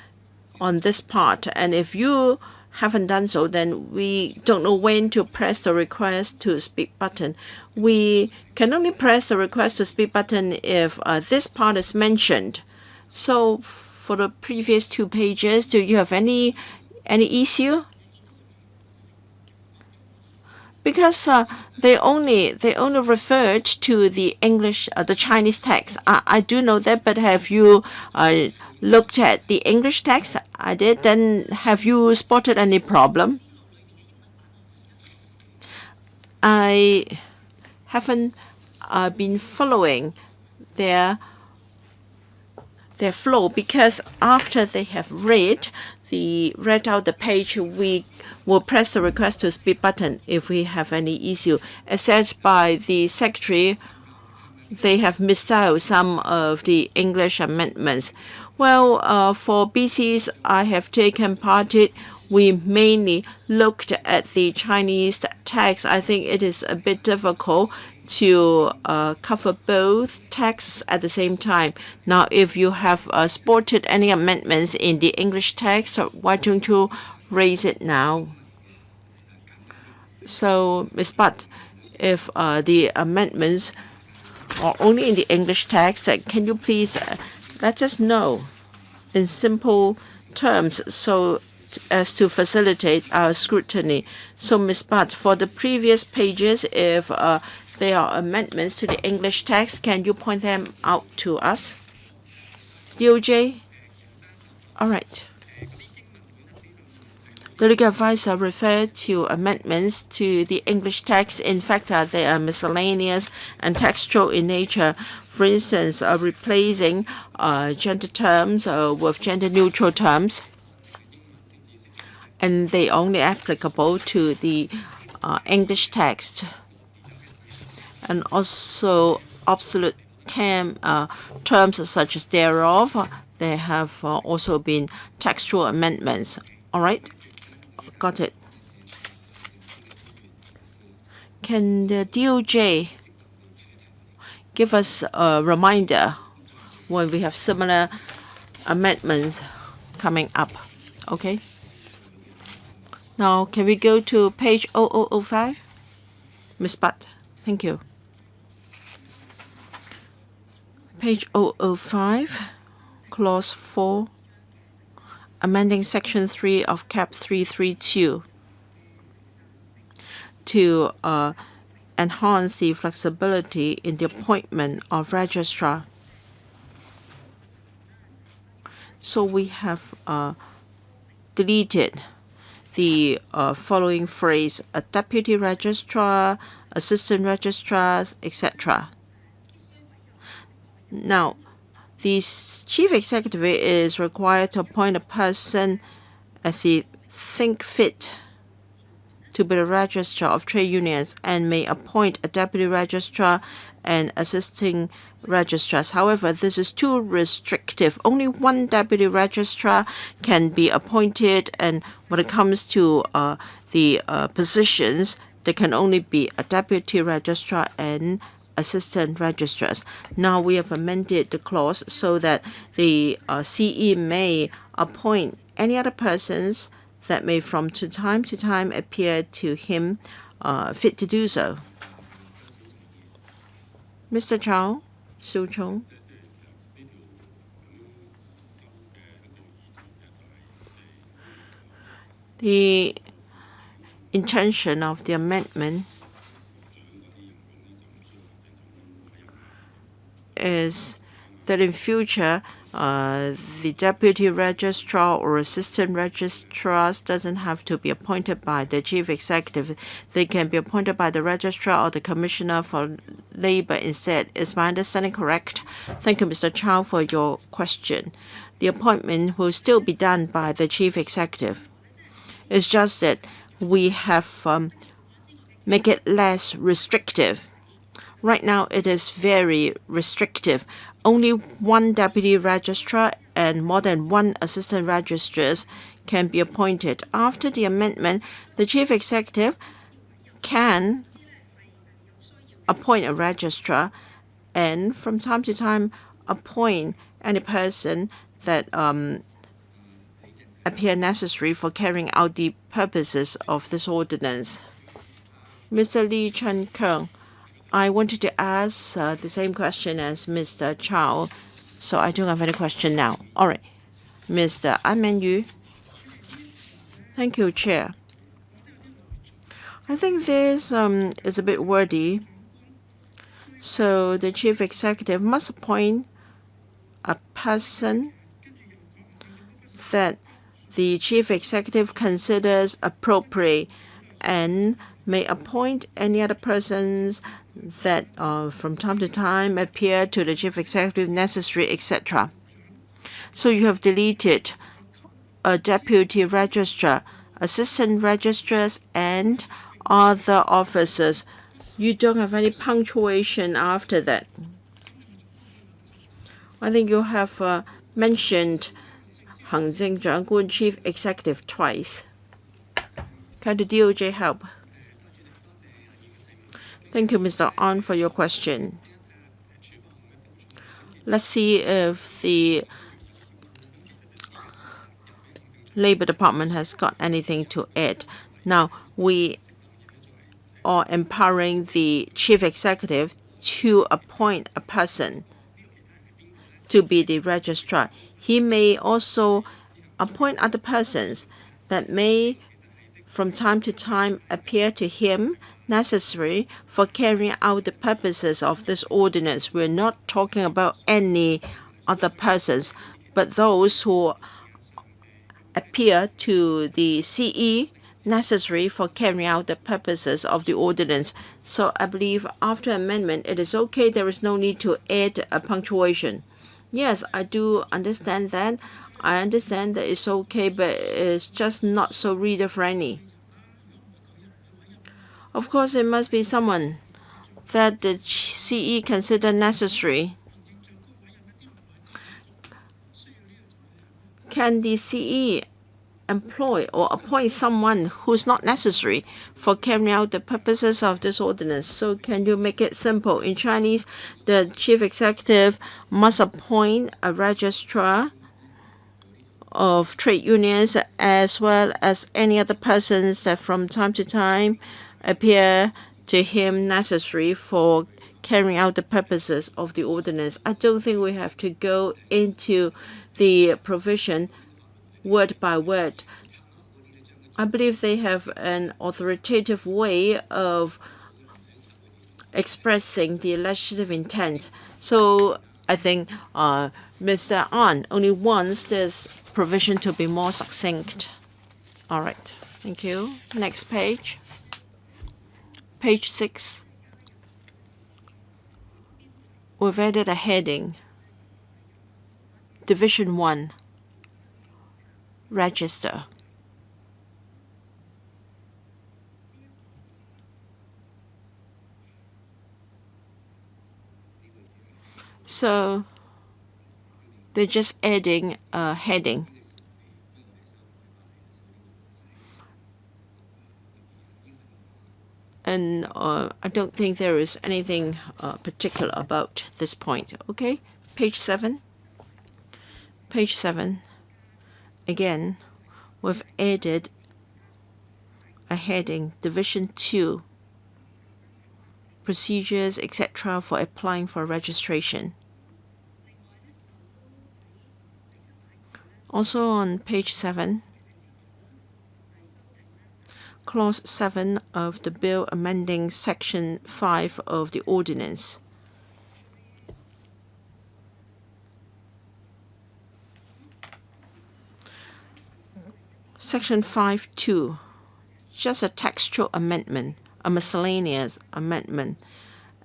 on this part, and if you haven't done so, then we don't know when to press the request to speak button. We can only press the request to speak button if this part is mentioned. So for the previous 2 pages, do you have any issue? Because they only referred to the English, the Chinese text. I do know that, but have you looked at the English text? I did. Then have you spotted any problem? I haven't been following their flow, because after they have read out the page, we will press the request to speak button if we have any issue. As said by the secretary, they have missed out some of the English amendments. Well, for BCs I have taken part in, we mainly looked at the Chinese text. I think it is a bit difficult to cover both texts at the same time. Now, if you have spotted any amendments in the English text, why don't you raise it now? So, Ms. Butt, if the amendments are only in the English text, can you please let us know in simple terms so as to facilitate our scrutiny? So, Ms. Butt, for the previous pages, if there are amendments to the English text, can you point them out to us? DOJ? All right. The legal advisor referred to amendments to the English text. In fact, they are miscellaneous and textual in nature. For instance, replacing gender terms with gender-neutral terms, and they only applicable to the English text. And also obsolete terms such as thereof, there have also been textual amendments. All right, got it. Can the DOJ give us a reminder when we have similar amendments coming up? Okay. Now, can we go to page 0005? Ms. Butt, thank you. Page 005, Clause 4, amending Section 3 of Cap 332. to enhance the flexibility in the appointment of registrar. So we have deleted the following phrase: a deputy registrar, assistant registrars, etc. Now, the chief executive is required to appoint a person as he think fit to be the registrar of trade unions and may appoint a deputy registrar and assisting registrars. However, this is too restrictive. Only one deputy registrar can be appointed, and when it comes to the positions, there can only be a deputy registrar and assistant registrars. Now we have amended the clause so that the CE may appoint any other persons that may from time to time appear to him fit to do so. Mr. Chow, Su Chung. The intention of the amendment is that in future, the deputy registrar or assistant registrars doesn't have to be appointed by the chief executive. They can be appointed by the registrar or the commissioner for labor instead. Is my understanding correct? Thank you, Mr. Chow, for your question. The appointment will still be done by the chief executive. It's just that we have make it less restrictive. Right now, it is very restrictive. Only one deputy registrar and more than one assistant registrars can be appointed. After the amendment, the chief executive can appoint a registrar and from time to time appoint any person that appear necessary for carrying out the purposes of this ordinance. Mr. Lee Chen Keng, I wanted to ask the same question as Mr. Chow, so I don't have any question now. All right. Mr. An Yu. Thank you, Chair. I think this is a bit wordy. So the chief executive must appoint a person that the chief executive considers appropriate and may appoint any other persons that from time to time appear to the chief executive necessary, etc. So you have deleted a deputy registrar, assistant registrars, and other officers. You don't have any punctuation after that. I think you have mentioned Hangzheng Zhanggun chief executive twice. Can the DOJ help? Thank you, Mr. An, for your question. Let's see if the Labor Department has got anything to add. Now, we are empowering the chief executive to appoint a person to be the registrar. He may also appoint other persons that may from time to time appear to him necessary for carrying out the purposes of this ordinance. We're not talking about any other persons, but those who appear to the CE necessary for carrying out the purposes of the ordinance. So I believe after amendment, it is okay. There is no need to add a punctuation. Yes, I do understand that. I understand that it's okay, but it's just not so reader-friendly. Of course, it must be someone that the CE consider necessary. Can the CE employ or appoint someone who's not necessary for carrying out the purposes of this ordinance? So can you make it simple? In Chinese, the chief executive must appoint a registrar of trade unions as well as any other persons that from time to time appear to him necessary for carrying out the purposes of the ordinance. I don't think we have to go into the provision word by word. I believe they have an authoritative way of expressing the legislative intent. So I think Mr. An only wants this provision to be more succinct. All right. Thank you. Next page. Page 6. We've added a heading. Division 1. Register. So they're just adding a heading. And I don't think there is anything particular about this point. Okay, page 7. Page 7. Again, we've added a heading, Division 2, procedures, etc. for applying for registration. Also on page 7, Clause 7 of the bill amending Section 5 of the ordinance. Section 5(2), just a textual amendment, a miscellaneous amendment.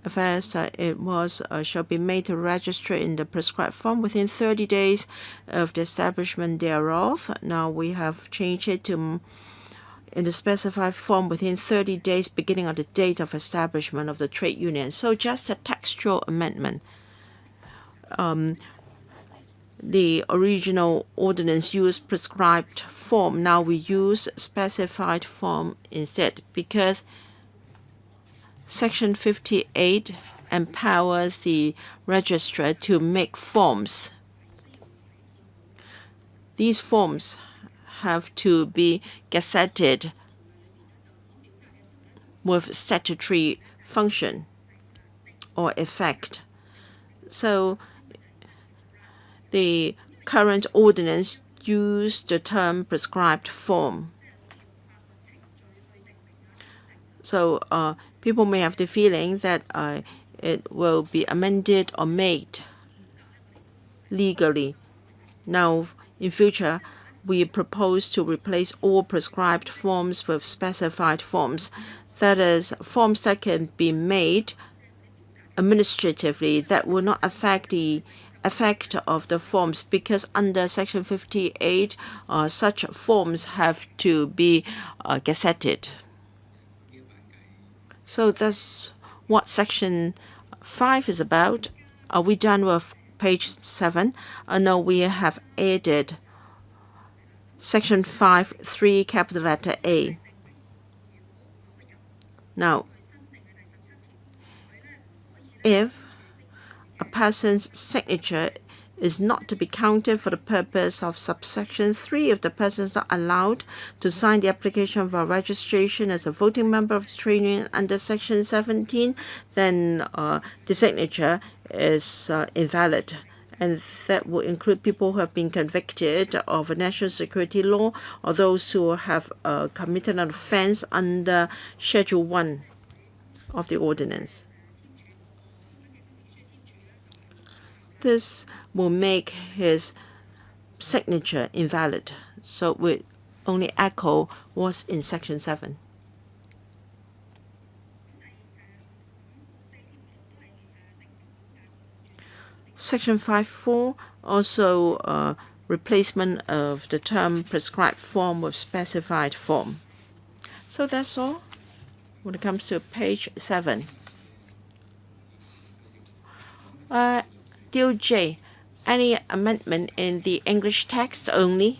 First, it was shall be made to register in the prescribed form within 30 days of the establishment thereof. Now we have changed it to in the specified form within 30 days beginning of the date of establishment of the trade union. So just a textual amendment. The original ordinance used prescribed form. Now we use specified form instead because Section 58 empowers the registrar to make forms. These forms have to be gazetted with statutory function or effect. So the current ordinance used the term prescribed form. So people may have the feeling that it will be amended or made legally. Now, in future, we propose to replace all prescribed forms with specified forms. That is, forms that can be made administratively that will not affect the effect of the forms, because under Section 58, such forms have to be gazetted. So that's what Section 5 is about. Are we done with page 7? No, we have added Section 5(3), capital letter A. Now, if a person's signature is not to be counted for the purpose of subsection 3 if the person is not allowed to sign the application for registration as a voting member of the trade union under Section 17, then the signature is invalid. And that will include people who have been convicted of a national security law or those who have committed an offense under Schedule 1 of the ordinance. This will make his signature invalid. So we only echo what's in Section 7. Section 5(4) also replacement of the term prescribed form with specified form. So that's all when it comes to page 7. Dear J, any amendment in the English text only?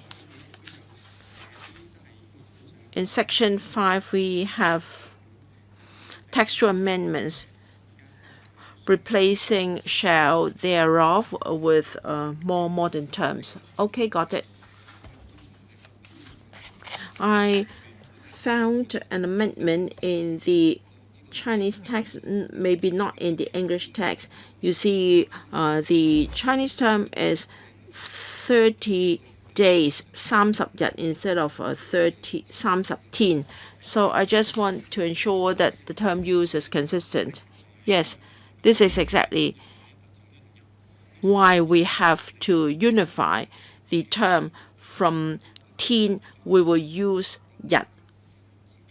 In Section 5, we have textual amendments replacing shall thereof with more modern terms. Okay, got it. I found an amendment in the Chinese text, maybe not in the English text. You see, the Chinese term is 30 days 30日 instead of 30. So I just want to ensure that the term used is consistent. Yes, this is exactly why we have to unify the term. From 天 we will use 日.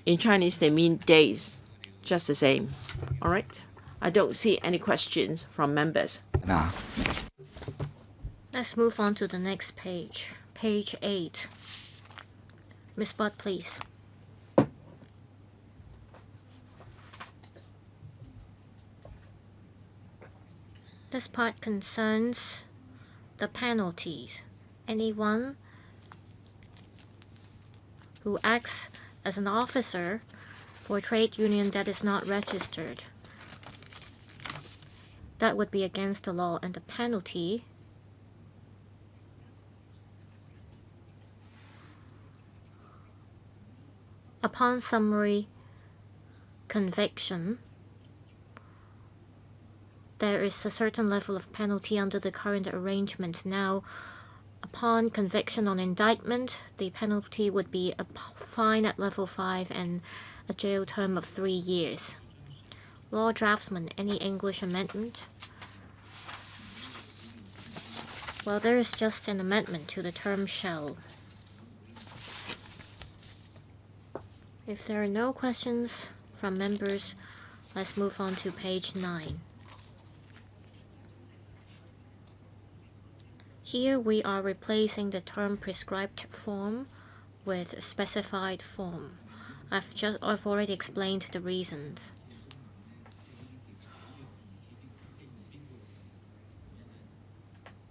In Chinese they mean days, just the same. All right, I don't see any questions from members. Nah. Let's move on to the next page. Page 8. Miss Butt, please. This part concerns the penalties. Anyone who acts as an officer for a trade union that is not registered, that would be against the law, and the penalty upon summary conviction, there is a certain level of penalty under the current arrangement. Now, upon conviction on indictment, the penalty would be a fine at level 5 and a jail term of 3 years. Law draftsman, any English amendment? Well, there is just an amendment to the term shall. If there are no questions from members, let's move on to page 9. Here we are replacing the term prescribed form with specified form. I've already explained the reasons.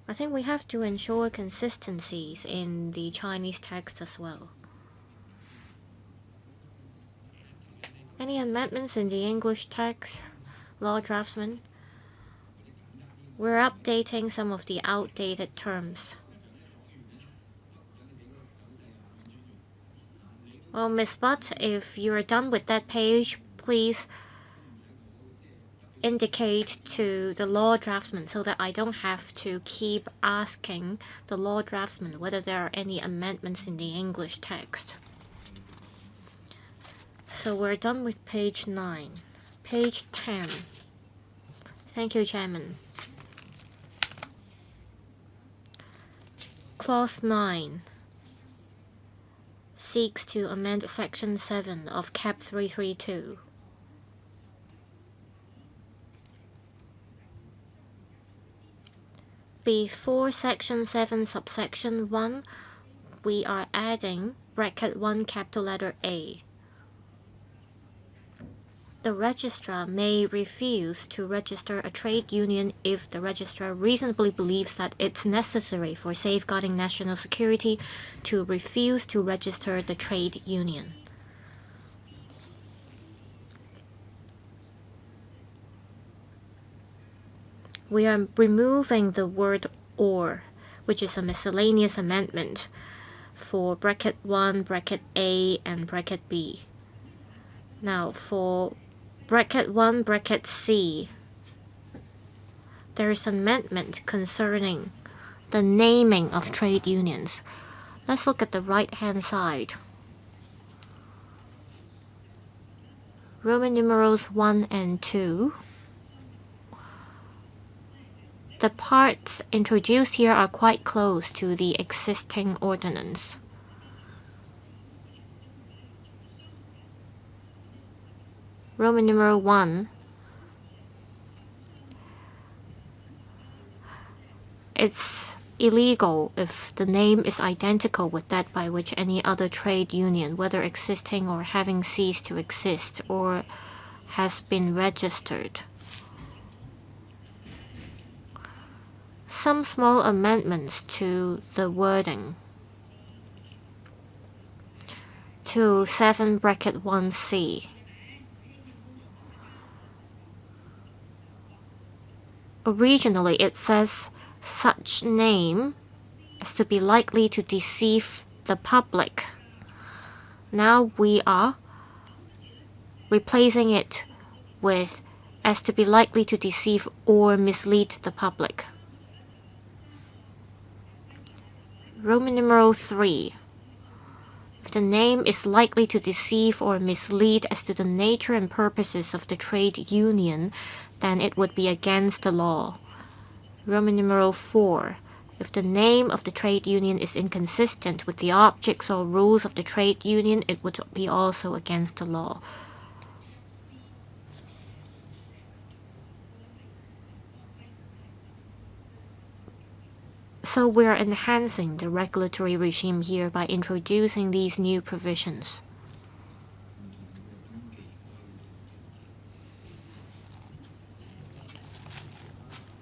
I think we have to ensure consistencies in the Chinese text as well. Any amendments in the English text, law draftsman? We're updating some of the outdated terms. Well, Miss Butt, if you're done with that page, please indicate to the law draftsman so that I don't have to keep asking the law draftsman whether there are any amendments in the English text. So we're done with page 9. Page 10. Thank you, Chairman. Clause 9 seeks to amend Section 7 of Cap 332. Before Section 7 subsection 1, we are adding bracket 1 capital letter A. The registrar may refuse to register a trade union if the registrar reasonably believes that it's necessary for safeguarding national security to refuse to register the trade union. We are removing the word or, which is a miscellaneous amendment for bracket 1, bracket A, and bracket B. Now, for bracket 1, bracket C, there is an amendment concerning the naming of trade unions. Let's look at the right-hand side. Roman numerals 1 and 2. The parts introduced here are quite close to the existing ordinance. Roman numeral 1. It's illegal if the name is identical with that by which any other trade union, whether existing or having ceased to exist, or has been registered. Some small amendments to the wording. To 7 bracket 1C. Originally, it says such name as to be likely to deceive the public. Now we are replacing it with as to be likely to deceive or mislead the public. Roman numeral 3. If the name is likely to deceive or mislead as to the nature and purposes of the trade union, then it would be against the law. Roman numeral 4. If the name of the trade union is inconsistent with the objects or rules of the trade union, it would be also against the law. So we're enhancing the regulatory regime here by introducing these new provisions.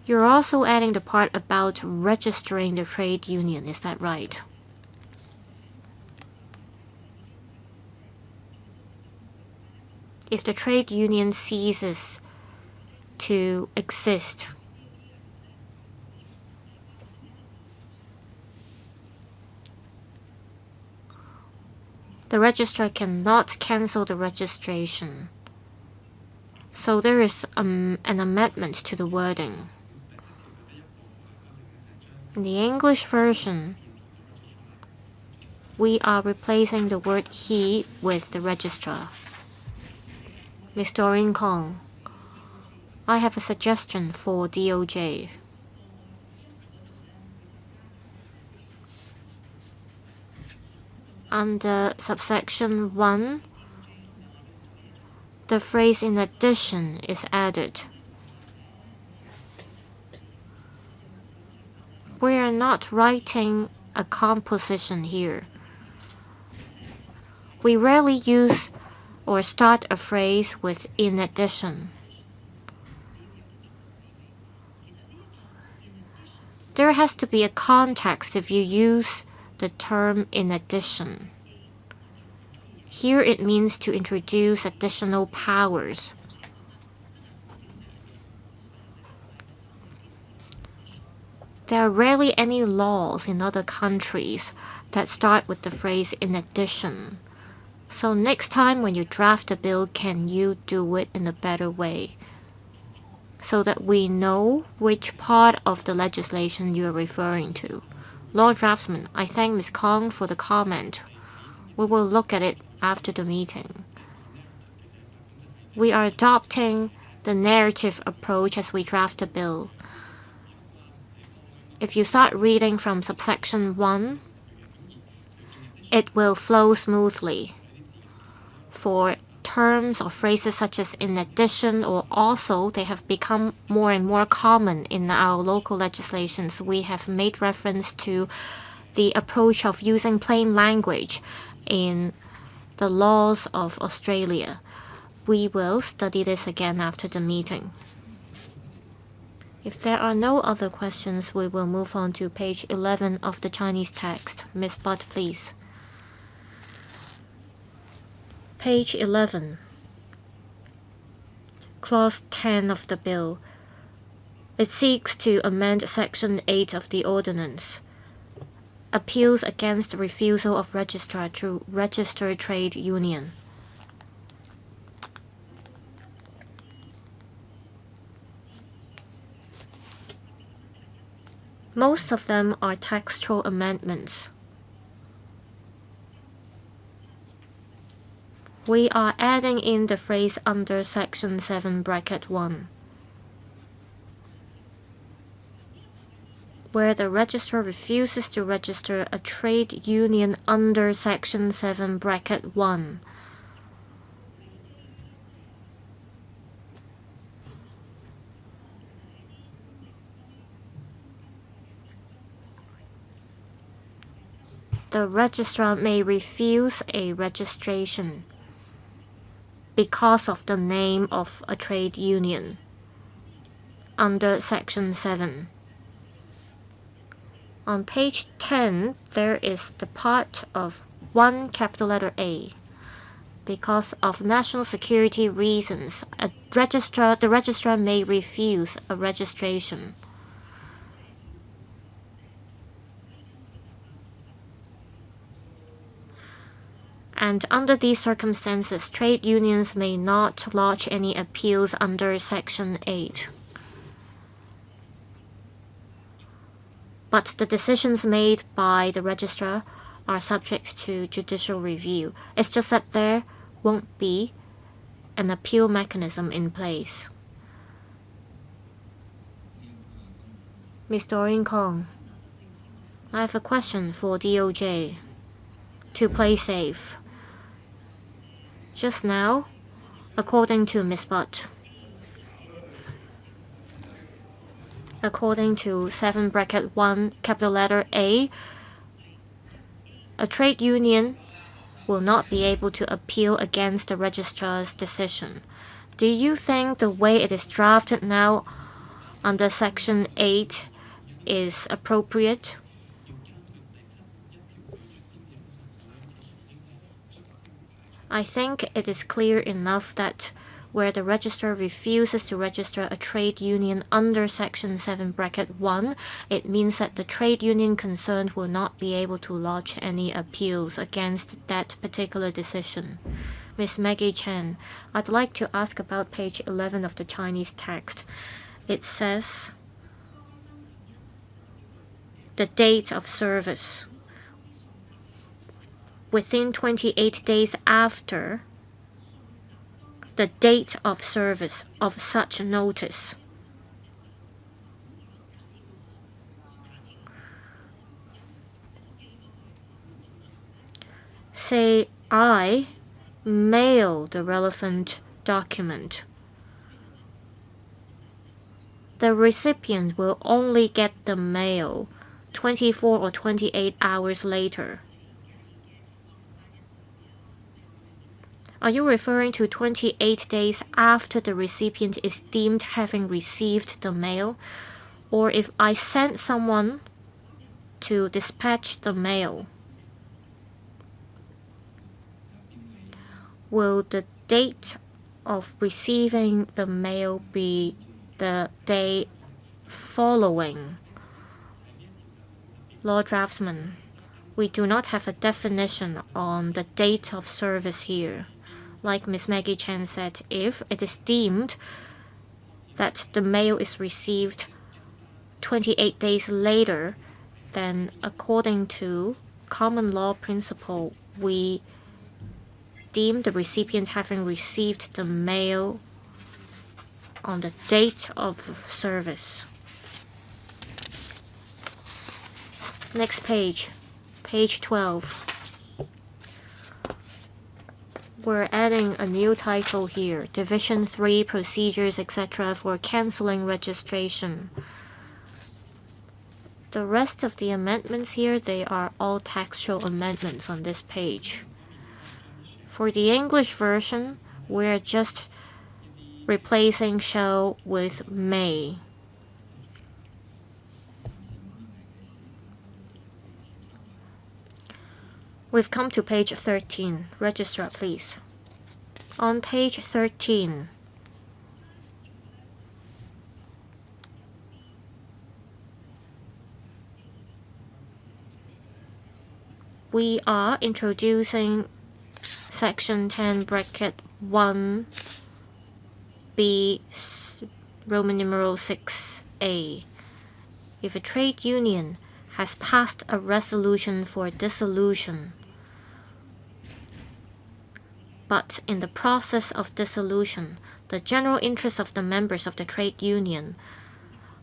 You're also adding the part about registering the trade union, is that right? If the trade union ceases to exist, the registrar cannot cancel the registration. So there is an amendment to the wording. In the English version, we are replacing the word he with the registrar. Ms. Doreen Kong, I have a suggestion for DOJ. Under subsection 1, the phrase in addition is added. We are not writing a composition here. We rarely use or start a phrase with in addition. There has to be a context if you use the term in addition. Here it means to introduce additional powers. There are rarely any laws in other countries that start with the phrase in addition. So next time when you draft a bill, can you do it in a better way so that we know which part of the legislation you are referring to? Lord Draftsman, I thank Ms. Kong for the comment. We will look at it after the meeting. We are adopting the narrative approach as we draft the bill. If you start reading from subsection 1, it will flow smoothly. For terms or phrases such as in addition or also, they have become more and more common in our local legislations. We have made reference to the approach of using plain language in the laws of Australia. We will study this again after the meeting. If there are no other questions, we will move on to page 11 of the Chinese text. Ms. Butt, please. Page 11. Clause 10 of the bill. It seeks to amend Section 8 of the Ordinance. Appeals against the refusal of registrar to register trade union. Most of them are textual amendments. We are adding in the phrase under Section 7 bracket 1, where the registrar refuses to register a trade union under Section 7 bracket 1. The registrar may refuse a registration because of the name of a trade union under Section 7. On page 10, there is the part of 1 capital letter A. Because of national security reasons, the registrar may refuse a registration. And under these circumstances, trade unions may not lodge any appeals under Section 8. but the decisions made by the registrar are subject to judicial review. It's just that there won't be an appeal mechanism in place. Ms. Doreen Kong, I have a question for DOJ. To play safe, just now, according to Ms. Butt, according to 7(1) capital letter A, a trade union will not be able to appeal against the registrar's decision. Do you think the way it is drafted now under Section 8 is appropriate? I think it is clear enough that where the registrar refuses to register a trade union under Section 7(1), it means that the trade union concerned will not be able to lodge any appeals against that particular decision. Ms. Maggie Chen, I'd like to ask about page 11 of the Chinese text. It says the date of service. Within 28 days after the date of service of such notice. Say, I mail the relevant document. The recipient will only get the mail 24 or 28 hours later. Are you referring to 28 days after the recipient is deemed having received the mail? Or if I send someone to dispatch the mail, will the date of receiving the mail be the day following? Lord Draftsman, we do not have a definition on the date of service here. Like Ms. Maggie Chen said, if it is deemed that the mail is received 28 days later, then according to common law principle, we deem the recipient having received the mail on the date of service. Next page, page 12. We're adding a new title here, Division 3 Procedures, etc. for canceling registration. The rest of the amendments here, they are all textual amendments on this page. For the English version, we're just replacing shall with may. We've come to page 13. Registrar, please. On page 13, we are introducing Section 10(1) B Roman numeral 6A. If a trade union has passed a resolution for dissolution, but in the process of dissolution, the general interests of the members of the trade union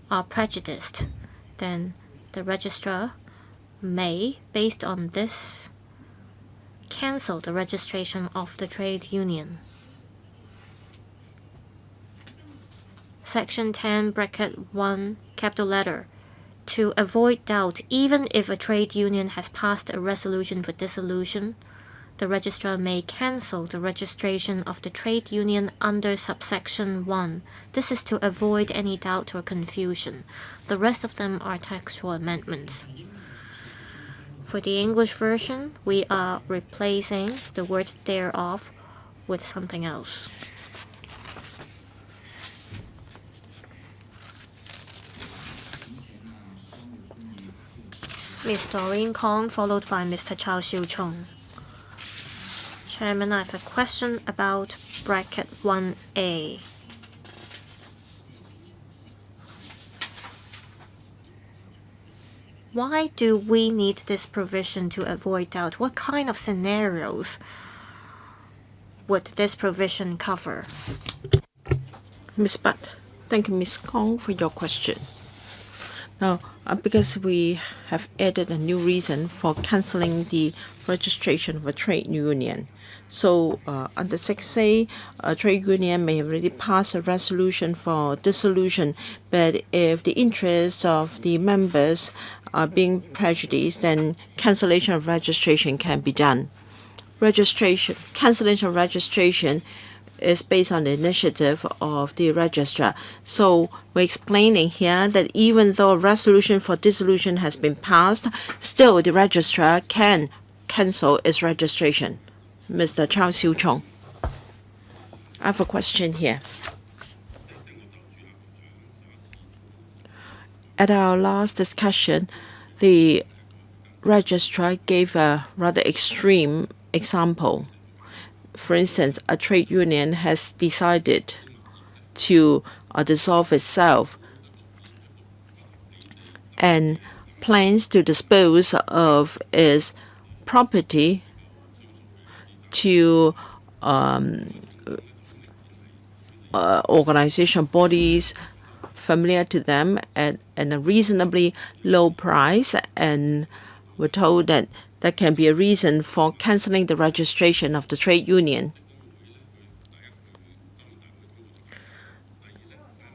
are prejudiced, then the registrar may, based on this, cancel the registration of the trade union. Section 10(1) capital letter. To avoid doubt, even if a trade union has passed a resolution for dissolution, the registrar may cancel the registration of the trade union under subsection 1. This is to avoid any doubt or confusion. The rest of them are textual amendments. For the English version, we are replacing the word thereof with something else. Ms. Doreen Kong, followed by Mr. Chao Xiu Chung. Chairman, I have a question about bracket 1A. Why do we need this provision to avoid doubt? What kind of scenarios would this provision cover? Ms. Butt, thank you, Ms. Kong, for your question. Now, because we have added a new reason for cancelling the registration of a trade union. So, under 6A, a trade union may have already passed a resolution for dissolution, but if the interests of the members are being prejudiced, then cancellation of registration can be done. Cancellation of registration is based on the initiative of the registrar. So we're explaining here that even though a resolution for dissolution has been passed, still the registrar can cancel its registration. Mr. Chao Siu Chong, I have a question here. At our last discussion, the registrar gave a rather extreme example. For instance, a trade union has decided to dissolve itself and plans to dispose of its property to organization bodies familiar to them at a reasonably low price, and we're told that that can be a reason for cancelling the registration of the trade union.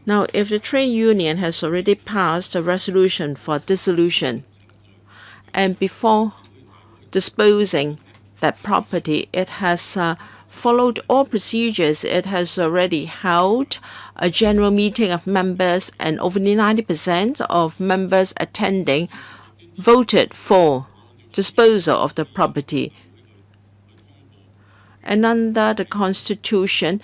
Now, if the trade union has already passed a resolution for dissolution, and before disposing that property, it has followed all procedures. It has already held a general meeting of members, and over 90% of members attending voted for disposal of the property. And under the Constitution,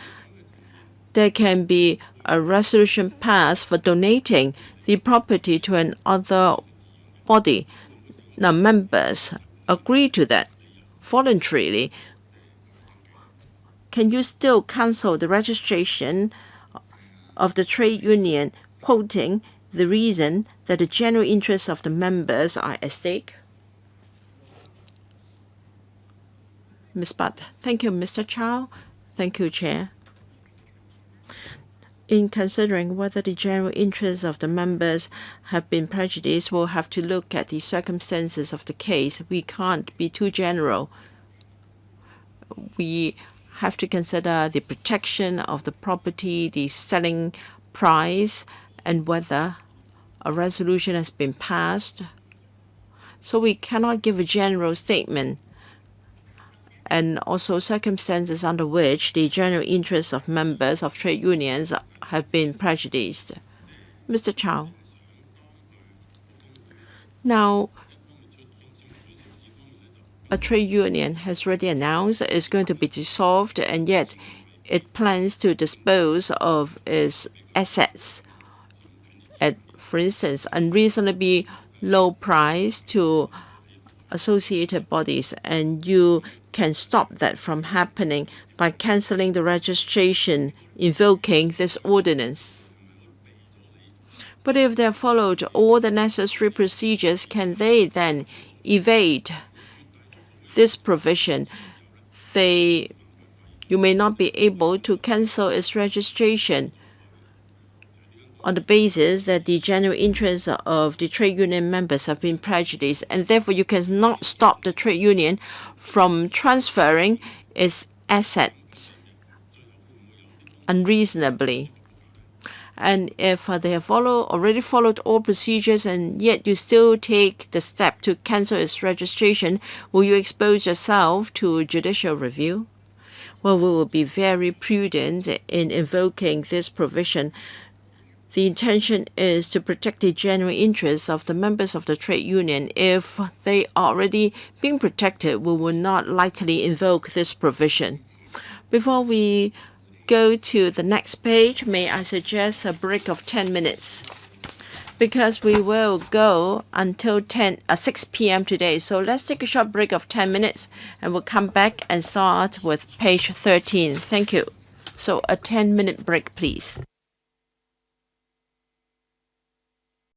there can be a resolution passed for donating the property to another body. Now, members agree to that voluntarily. Can you still cancel the registration of the trade union, quoting the reason that the general interests of the members are at stake? Ms. Butt. Thank you, Mr. Chow. Thank you, Chair. In considering whether the general interests of the members have been prejudiced, we'll have to look at the circumstances of the case. We can't be too general. We have to consider the protection of the property, the selling price, and whether a resolution has been passed. So we cannot give a general statement, and also circumstances under which the general interests of members of trade unions have been prejudiced. Mr. Chow. Now, a trade union has already announced it's going to be dissolved, and yet it plans to dispose of its assets at, for instance, unreasonably low price to associated bodies, and you can stop that from happening by cancelling the registration, invoking this ordinance. But if they have followed all the necessary procedures, can they then evade this provision? You may not be able to cancel its registration on the basis that the general interests of the trade union members have been prejudiced, and therefore you cannot stop the trade union from transferring its assets unreasonably. And if they have already followed all procedures, and yet you still take the step to cancel its registration, will you expose yourself to judicial review? Well, we will be very prudent in invoking this provision. The intention is to protect the general interests of the members of the trade union. If they are already being protected, we will not lightly invoke this provision. Before we go to the next page, may I suggest a break of 10 minutes? Because we will go until 6 p.m. today. So let's take a short break of 10 minutes, and we'll come back and start with page 13. Thank you. So a 10-minute break, please.